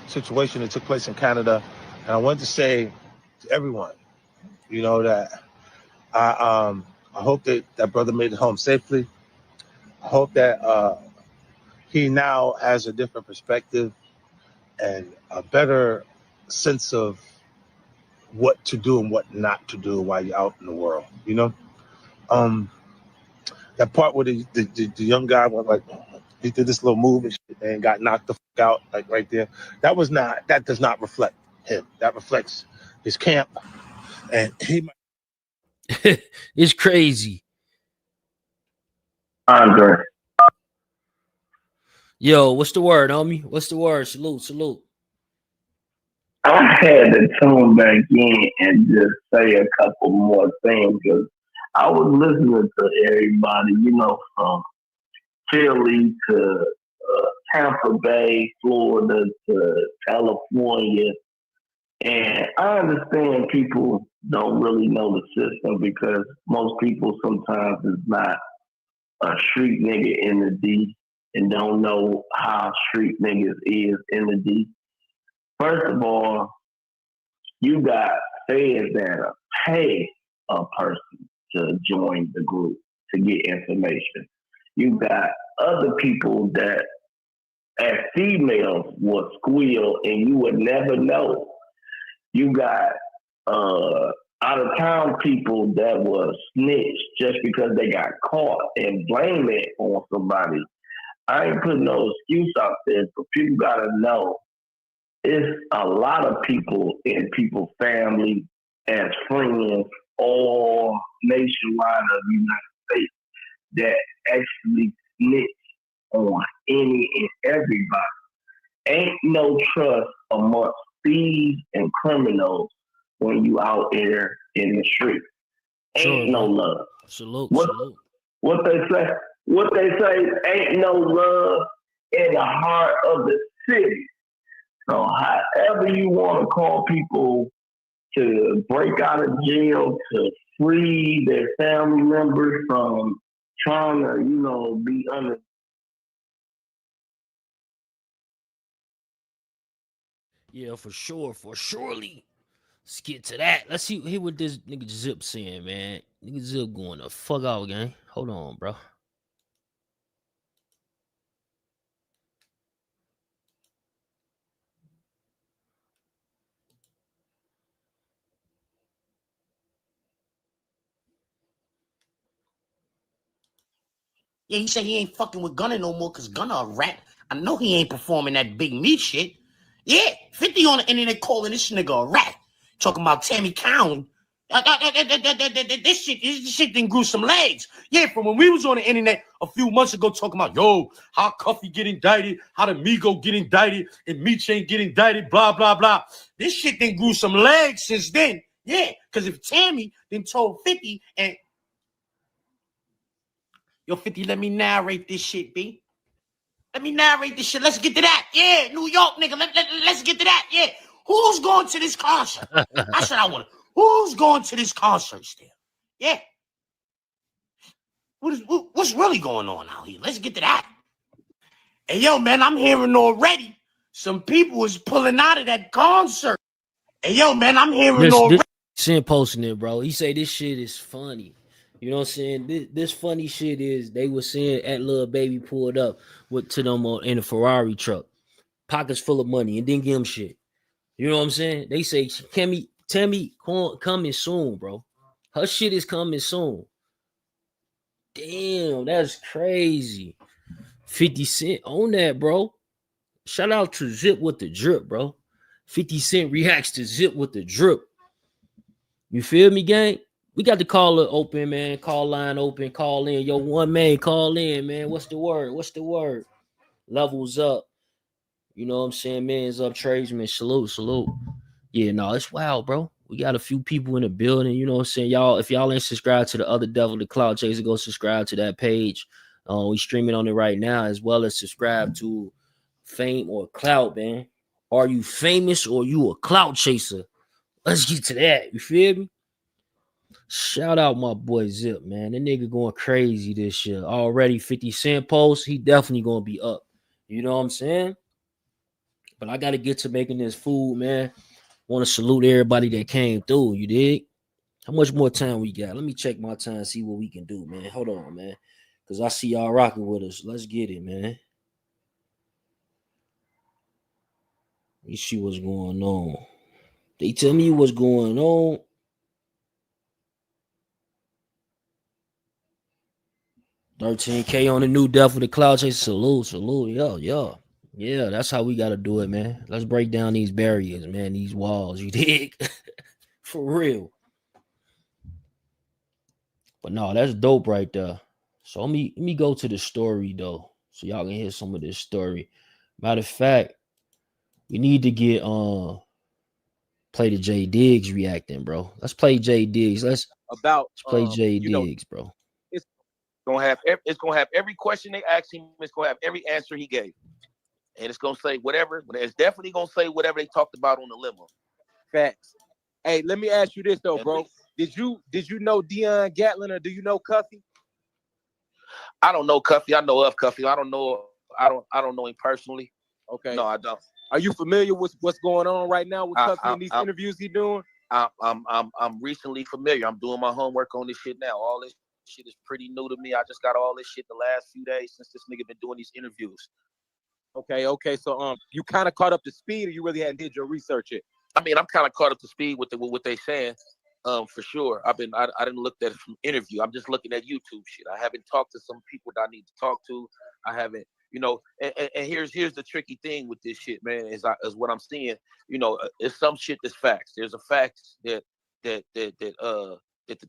situation that took place in Canada, and I wanted to say to everyone, that I hope that brother made it home safely. I hope that he now has a different perspective and a better sense of what to do and what not to do while you're out in the world. That part where the young guy went he did this little move and got knocked the fuck out right there. That does not reflect him. That reflects his camp, and he might. It's crazy. Andre. Yo, what's the word, homie? What's the word? Salute. I had to tune back in and just say a couple more things, because I was listening to everybody, from Philly to Tampa Bay, Florida to California. And I understand people don't really know the system, because most people sometimes is not a street nigga in the D and don't know how street niggas is in the D. First of all, you got feds that pay a person to join the group to get information. You got other people that, as females, will squeal and you would never know. You got out-of-town people that will snitch just because they got caught and blame it on somebody. I ain't putting no excuse out there, but people gotta know it's a lot of people in people's family as friends all nationwide of the United States that actually snitch on any and everybody. Ain't no trust amongst thieves and criminals when you out there in the street. Ain't no love. Salute. What they say, ain't no love in the heart of the city. So however you want to call people to break out of jail, to free their family members from trying to, be under. Yeah, for surely. Let's get to that. Let's hear what this nigga Zip saying, man. Nigga Zip going the fuck out, gang. Hold on, bro. Yeah, he said he ain't fucking with Gunna no more because Gunna a rat. I know he ain't performing that big Meech shit. Yeah, 50 on the internet calling this nigga a rat. Talking about Tammy Cowan. This shit didn't grew some legs. Yeah, from when we was on the internet a few months ago talking about, how Cuffy get indicted, how the Migo get indicted, and Meech ain't get indicted, blah, blah, blah. This shit didn't grew some legs since then. Yeah, because if Tammy then told 50 and... Yo, 50, let me narrate this shit, B. Let me narrate this shit. Let's get to that. Yeah, New York, nigga. Let's get to that. Yeah. Who's going to this concert? That's what I want. Who's going to this concert still? Yeah. What's really going on out here? Let's get to that. Hey, yo, man, I'm hearing already some people is pulling out of that concert. Hey, yo, man, I'm hearing already. Cent posting it, bro. He say this shit is funny. You know what I'm saying? This funny shit is they were saying at Lil Baby pulled up to them in a Ferrari truck, pockets full of money, and didn't give him shit. You know what I'm saying? They say Tammy coming soon, bro. Her shit is coming soon. Damn, that's crazy. 50 Cent on that, bro. Shout out to Zip with the drip, bro. 50 Cent reacts to Zip with the drip. You feel me, gang? We got the caller open, man. Call line open. Call in. Yo, one man, call in, man. What's the word? What's the word? Levels up. You know what I'm saying? Man's up, tradesman. Salute, salute. Yeah, no, it's wild, bro. We got a few people in the building. You know what I'm saying? Y'all, if y'all ain't subscribed to the other Devil, the Cloud Chaser, go subscribe to that page. We streaming on it right now, as well as subscribe to Fame or Clout, man. Are you famous or you a clout chaser? Let's get to that. You feel me? Shout out my boy Zip, man. That nigga going crazy this year. Already 50 Cent post. He definitely gonna be up. You know what I'm saying? But I gotta get to making this food, man. Want to salute everybody that came through. You dig? How much more time we got? Let me check my time, see what we can do, man. Hold on, man. Because I see y'all rocking with us. Let's get it, man. Let me see what's going on. They tell me what's going on. $13K on the new Devil the Cloud Chaser. Salute. Yeah, that's how we gotta do it, man. Let's break down these barriers, man. These walls, you dig? For real. But no, that's dope right there. So let me go to the story though, so y'all can hear some of this story. Matter of fact, we need to get play the J Diggs reacting, bro. Let's play J Diggs. Let's play J Diggs, bro. It's gonna have every question they ask him. It's gonna have every answer he gave, and it's gonna say whatever. But it's definitely gonna say whatever they talked about on the limo. Facts. Hey, let me ask you this though, bro. Did you know Deion Gatlin or do you know Cuffy? I don't know Cuffy. I know of Cuffy. I don't know him personally. Okay. No, I don't. Are you familiar with what's going on right now with Cuffy and these interviews he doing? I'm recently familiar. I'm doing my homework on this shit now. All this shit is pretty new to me. I just got all this shit the last few days since this nigga been doing these interviews. Okay. So you kind of caught up to speed, or you really hadn't did your research yet? I mean, I'm kind of caught up to speed with what they saying. For sure. I didn't look at it from interview. I'm just looking at YouTube shit. I haven't talked to some people that I need to talk to. I haven't, you know, and here's the tricky thing with this shit, man, is what I'm seeing, you know, it's some shit that's facts. There's a fact that the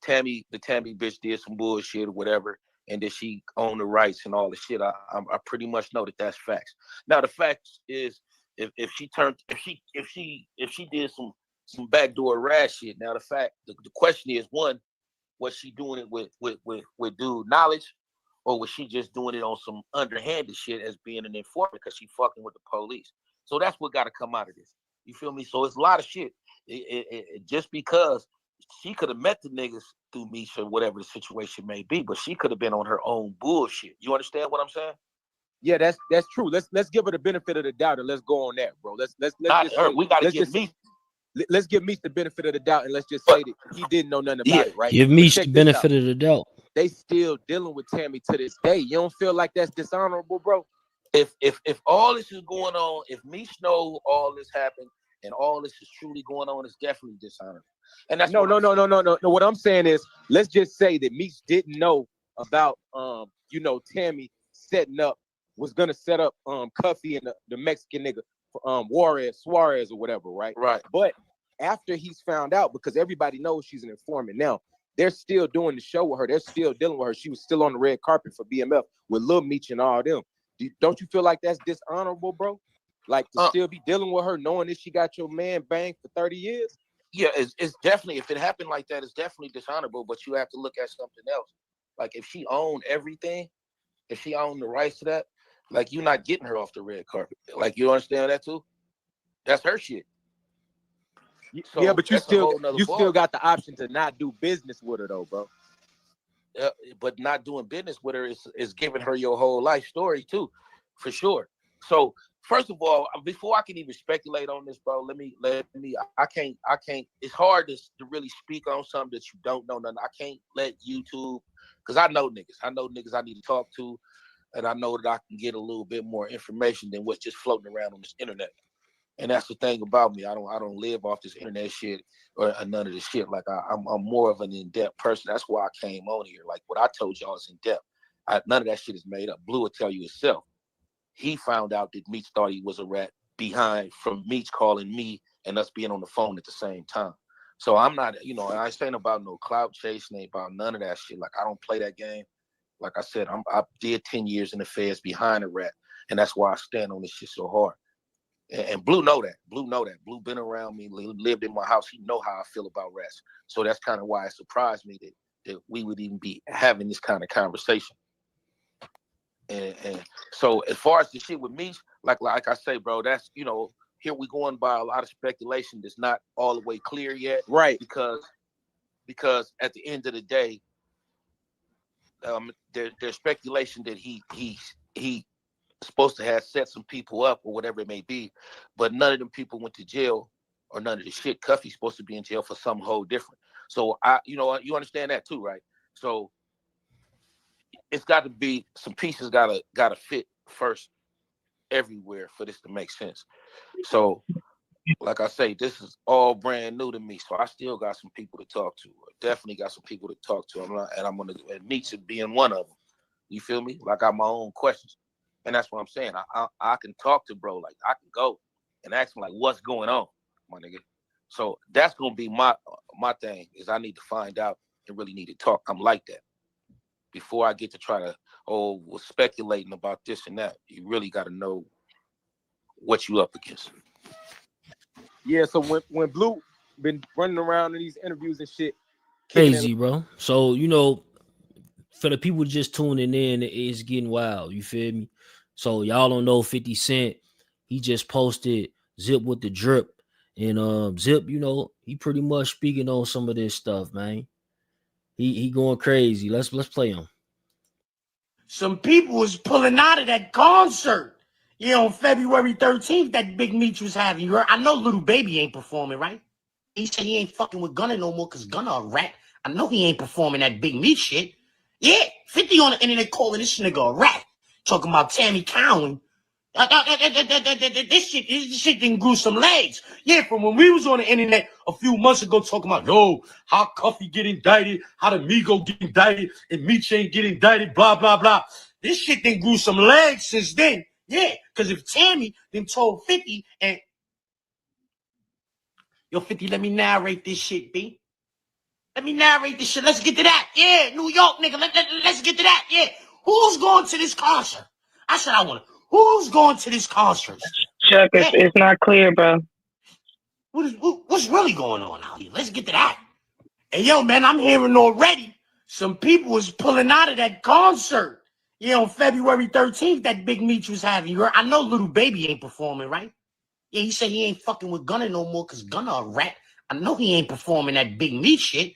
Tammy bitch did some bullshit or whatever, and that she owned the rights and all the shit. I pretty much know that that's facts. Now the fact is, if she did some backdoor rat shit. Now the question is, one, was she doing it with dude knowledge, or was she just doing it on some underhanded shit as being an informant because she fucking with the police? So that's what got to come out of this. You feel me? So it's a lot of shit. Just because she could have met the niggas through Meech or whatever the situation may be, but she could have been on her own bullshit. You understand what I'm saying? Yeah, that's true. Let's give her the benefit of the doubt and let's go on that, bro. Let's we gotta give Meech. Let's give Meech the benefit of the doubt and let's just say that he didn't know nothing about it, right? Give Meech the benefit of the doubt. They still dealing with Tammy to this day. You don't feel like that's dishonorable, bro? If all this is going on, if Meech know all this happened and all this is truly going on, it's definitely dishonorable. And that's no. What I'm saying is, let's just say that Meech didn't know about Tammy was gonna set up Cuffy and the Mexican nigga Suarez or whatever, right? Right. But after he's found out, because everybody knows she's an informant now, they're still doing the show with her. They're still dealing with her. She was still on the red carpet for BMF with Lil Meech and all them. Don't you feel like that's dishonorable, bro? Like to still be dealing with her, knowing that she got your man banged for 30 years? Yeah, it's definitely, if it happened like that, it's definitely dishonorable. But you have to look at something else. Like if she owned everything, if she owned the rights to that, like you're not getting her off the red carpet. Like you understand that too? That's her shit. So yeah, but you still got the option to not do business with her though, bro. But not doing business with her is giving her your whole life story too, for sure. So first of all, before I can even speculate on this, bro, let me. I can't. It's hard to really speak on something that you don't know nothing. I can't let YouTube, because I know niggas. I need to talk to, and I know that I can get a little bit more information than what's just floating around on this internet. And that's the thing about me. I don't live off this internet shit or none of this shit. Like I'm more of an in-depth person. That's why I came on here. Like what I told y'all is in depth. None of that shit is made up. Blue will tell you itself. He found out that Meech thought he was a rat behind from Meech calling me and us being on the phone at the same time. So I'm not, I ain't about no clout chasing, ain't about none of that shit. Like I don't play that game. Like I said, I did 10 years in the feds behind a rat, and that's why I stand on this shit so hard. And Blue know that. Blue been around me, lived in my house. He know how I feel about rats. So that's kind of why it surprised me that we would even be having this kind of conversation. And so as far as the shit with me, like I say, bro, that's, here we going by a lot of speculation that's not all the way clear yet. Right. Because at the end of the day, there's speculation that he supposed to have set some people up or whatever it may be, but none of them people went to jail or none of the shit. Cuffy's supposed to be in jail for something whole different. So you understand that too, right? So it's got to be some pieces gotta fit first everywhere for this to make sense. So like I say, this is all brand new to me. So I still got some people to talk to. Definitely got some people to talk to. I'm gonna Meech being one of them. You feel me? Like I got my own questions. And that's what I'm saying. I can talk to bro. Like I can go and ask him like, what's going on, my nigga? So that's gonna be my thing. Is I need to find out and really need to talk. I'm like that. Before I get to try to speculating about this and that, you really got to know what you up against. Yeah. So when Blue been running around in these interviews and shit, crazy, bro. So for the people just tuning in, it's getting wild. You feel me? So y'all don't know 50 Cent. He just posted Zip with the drip. And Zip, he pretty much speaking on some of this stuff, man. He going crazy. Let's play him. Some people was pulling out of that concert. On February 13th, that Big Meech was having. You heard? I know Little Baby ain't performing, right? He said he ain't fucking with Gunna no more because Gunna a rat. I know he ain't performing that Big Meech shit. Yeah, 50 on the internet calling this nigga a rat. Talking about Tammy Cowan. This shit didn't grew some legs. Yeah, from when we was on the internet a few months ago talking about, how Cuffy get indicted, how the Migo get indicted, and Meech ain't get indicted, blah, blah, blah. This shit didn't grew some legs since then. Yeah, because if Tammy then told 50 and... Yo, 50, let me narrate this shit, B. Let me narrate this shit. Let's get to that. Yeah, New York, nigga. Let's get to that. Yeah. Who's going to this concert? I said I want to. Who's going to this concert? Chuck, it's not clear, bro. What's really going on out here? Let's get to that. And yo, man, I'm hearing already some people was pulling out of that concert. On February 13th, that Big Meech was having. You heard? I know Little Baby ain't performing, right? Yeah, he said he ain't fucking with Gunna no more because Gunna a rat. I know he ain't performing that Big Meech shit.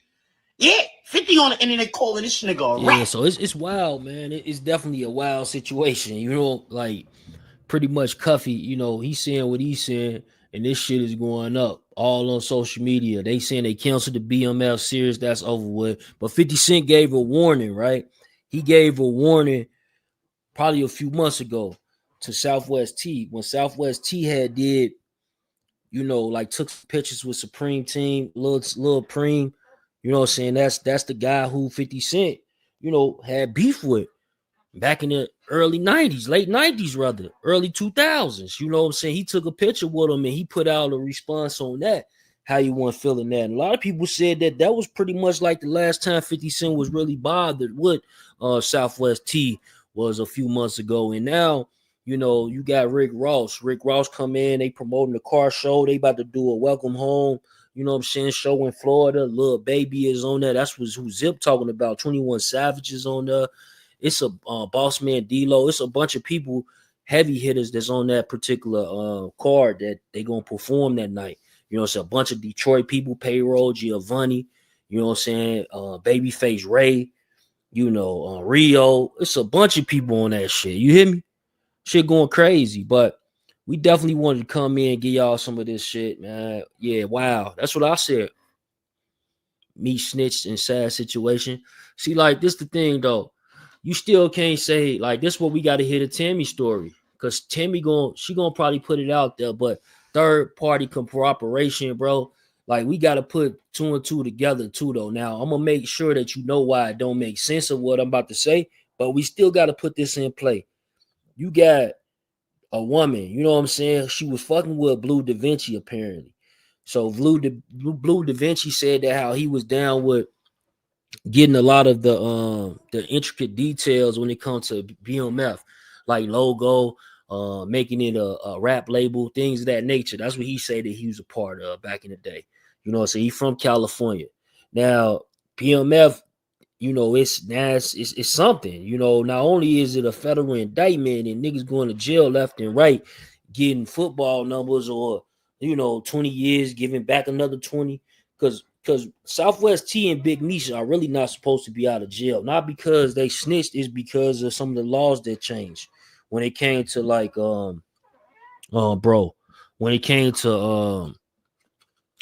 Yeah, 50 on the internet calling this nigga a rat. Yeah, so it's wild, man. It's definitely a wild situation. Like pretty much Cuffy, he's saying what he's saying, and this shit is going up all on social media. They saying they canceled the BMF series, that's over with. But 50 Cent gave a warning, right? He gave a warning probably a few months ago to Southwest T when Southwest T had did, like took pictures with Supreme Team, Lil Preem. You know what I'm saying? That's the guy who 50 Cent, had beef with back in the early 90s, late 90s rather, early 2000s. You know what I'm saying? He took a picture with him and he put out a response on that, how you want feeling that. And a lot of people said that was pretty much like the last time 50 Cent was really bothered with Southwest T was a few months ago. And now, you got Rick Ross. Rick Ross come in, they promoting the car show. They about to do a welcome home, show in Florida. Lil Baby is on there. That's who Zip talking about. 21 Savage is on there. It's a Boss Man D-Lo. It's a bunch of people, heavy hitters that's on that particular card that they gonna perform that night. It's a bunch of Detroit people, Payroll, Giovanni, Babyface Ray, Rio. It's a bunch of people on that shit. You hear me? Shit going crazy. But we definitely wanted to come in and give y'all some of this shit, man. Yeah, wow. That's what I said. Me snitched in sad situation. See, like this the thing though. You still can't say like this what we gotta hear the Tammy story. Cause Tammy she gonna probably put it out there, but third party cooperation, bro. Like we gotta put 2 and 2 together too, though. Now I'm gonna make sure that you know why it don't make sense of what I'm about to say, but we still gotta put this in play. You got a woman, you know what I'm saying? She was fucking with Blue Da Vinci, apparently. So Blue Da Vinci said that how he was down with getting a lot of the intricate details when it comes to BMF, like logo, making it a rap label, things of that nature. That's what he said that he was a part of back in the day. You know, so he's from California. Now, BMF, you know, it's something. You know, not only is it a federal indictment and niggas going to jail left and right, getting football numbers or 20 years, giving back another 20, because Southwest T and Big Meech are really not supposed to be out of jail. Not because they snitched, it's because of some of the laws that changed when it came to like when it came to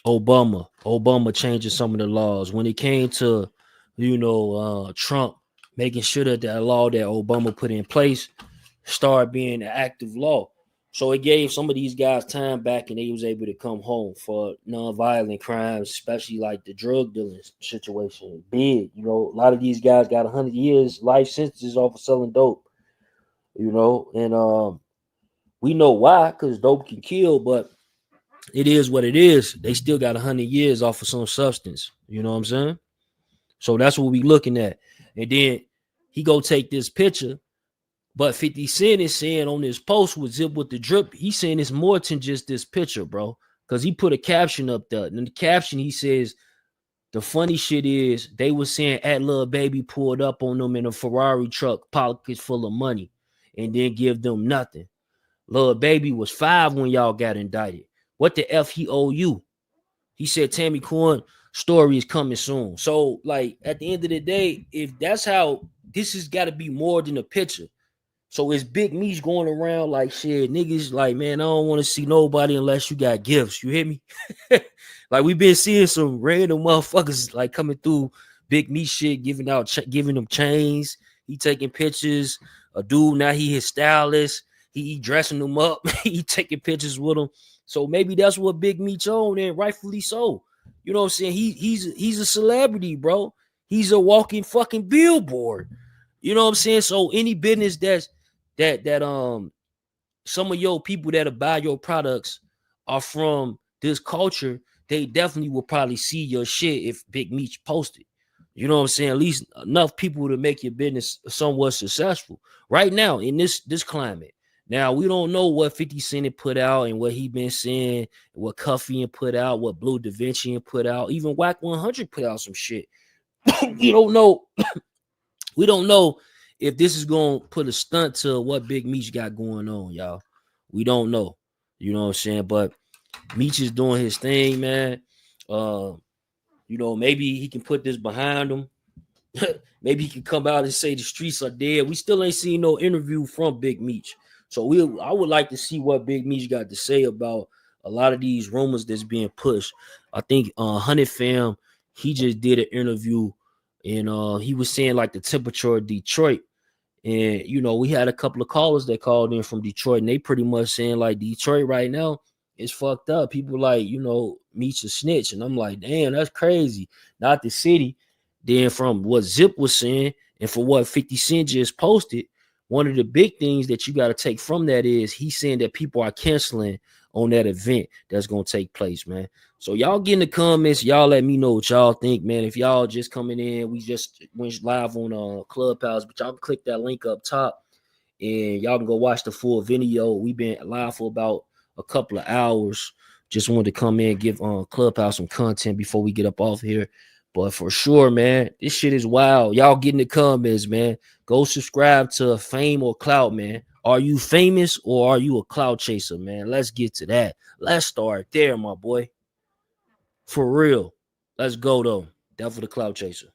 Obama changing some of the laws. When it came to Trump making sure that that law that Obama put in place started being an active law. So it gave some of these guys time back and they was able to come home for non-violent crimes, especially like the drug dealing situation. Big, a lot of these guys got 100 years life sentences off of selling dope, and we know why, because dope can kill, but it is what it is. They still got 100 years off of some substance. You know what I'm saying? So that's what we looking at. And then he go take this picture. But 50 Cent is saying on this post with Zip with the Drip, he's saying it's more than just this picture, bro. Because he put a caption up there. And in the caption, he says, the funny shit is they were saying at Lil Baby pulled up on them in a Ferrari truck, pockets full of money, and then give them nothing. Lil Baby was 5 when y'all got indicted. What the F he owe you? He said Tammy Corn story is coming soon. So, like, at the end of the day, if that's how this has got to be more than a picture. So it's Big Meech going around like shit, niggas like, man, I don't want to see nobody unless you got gifts. You hear me? Like we've been seeing some random motherfuckers like coming through Big Meech shit, giving them chains. He taking pictures. A dude now he his stylist. He dressing them up. He taking pictures with them. So maybe that's what Big Meech on, and rightfully so. You know what I'm saying? He's a celebrity, bro. He's a walking fucking billboard. You know what I'm saying? So any business that some of your people that buy your products are from this culture, they definitely will probably see your shit if Big Meech posted. You know what I'm saying? At least enough people to make your business somewhat successful right now in this climate. Now we don't know what 50 Cent put out and what he been saying, what Cuffy put out, what Blue Da Vinci put out, even Whack 100 put out some shit. You don't know. We don't know if this is going to put a stunt to what Big Meech got going on, y'all. We don't know. You know what I'm saying? But Meech is doing his thing, man. Maybe he can put this behind him. Maybe he can come out and say the streets are dead. We still ain't seen no interview from Big Meech. So I would like to see what Big Meech got to say about a lot of these rumors that's being pushed. I think 100 Fam, he just did an interview and he was saying like the temperature of Detroit. And we had a couple of callers that called in from Detroit, and they pretty much saying like Detroit right now is fucked up. People like, Meech a snitch. And I'm like, damn, that's crazy. Not the city. Then from what Zip was saying and for what 50 Cent just posted, one of the big things that you got to take from that is he's saying that people are canceling on that event that's going to take place, man. So y'all get in the comments. Y'all let me know what y'all think, man. If y'all just coming in, we just went live on Clubhouse, but y'all can click that link up top and y'all can go watch the full video. We've been live for about a couple of hours. Just wanted to come in and give Clubhouse some content before we get up off here. But for sure, man, this shit is wild. Y'all get in the comments, man. Go subscribe to Fame or Clout, man. Are you famous or are you a clout chaser, man? Let's get to that. Let's start there, my boy. For real. Let's go, though. Devil the Clout Chaser.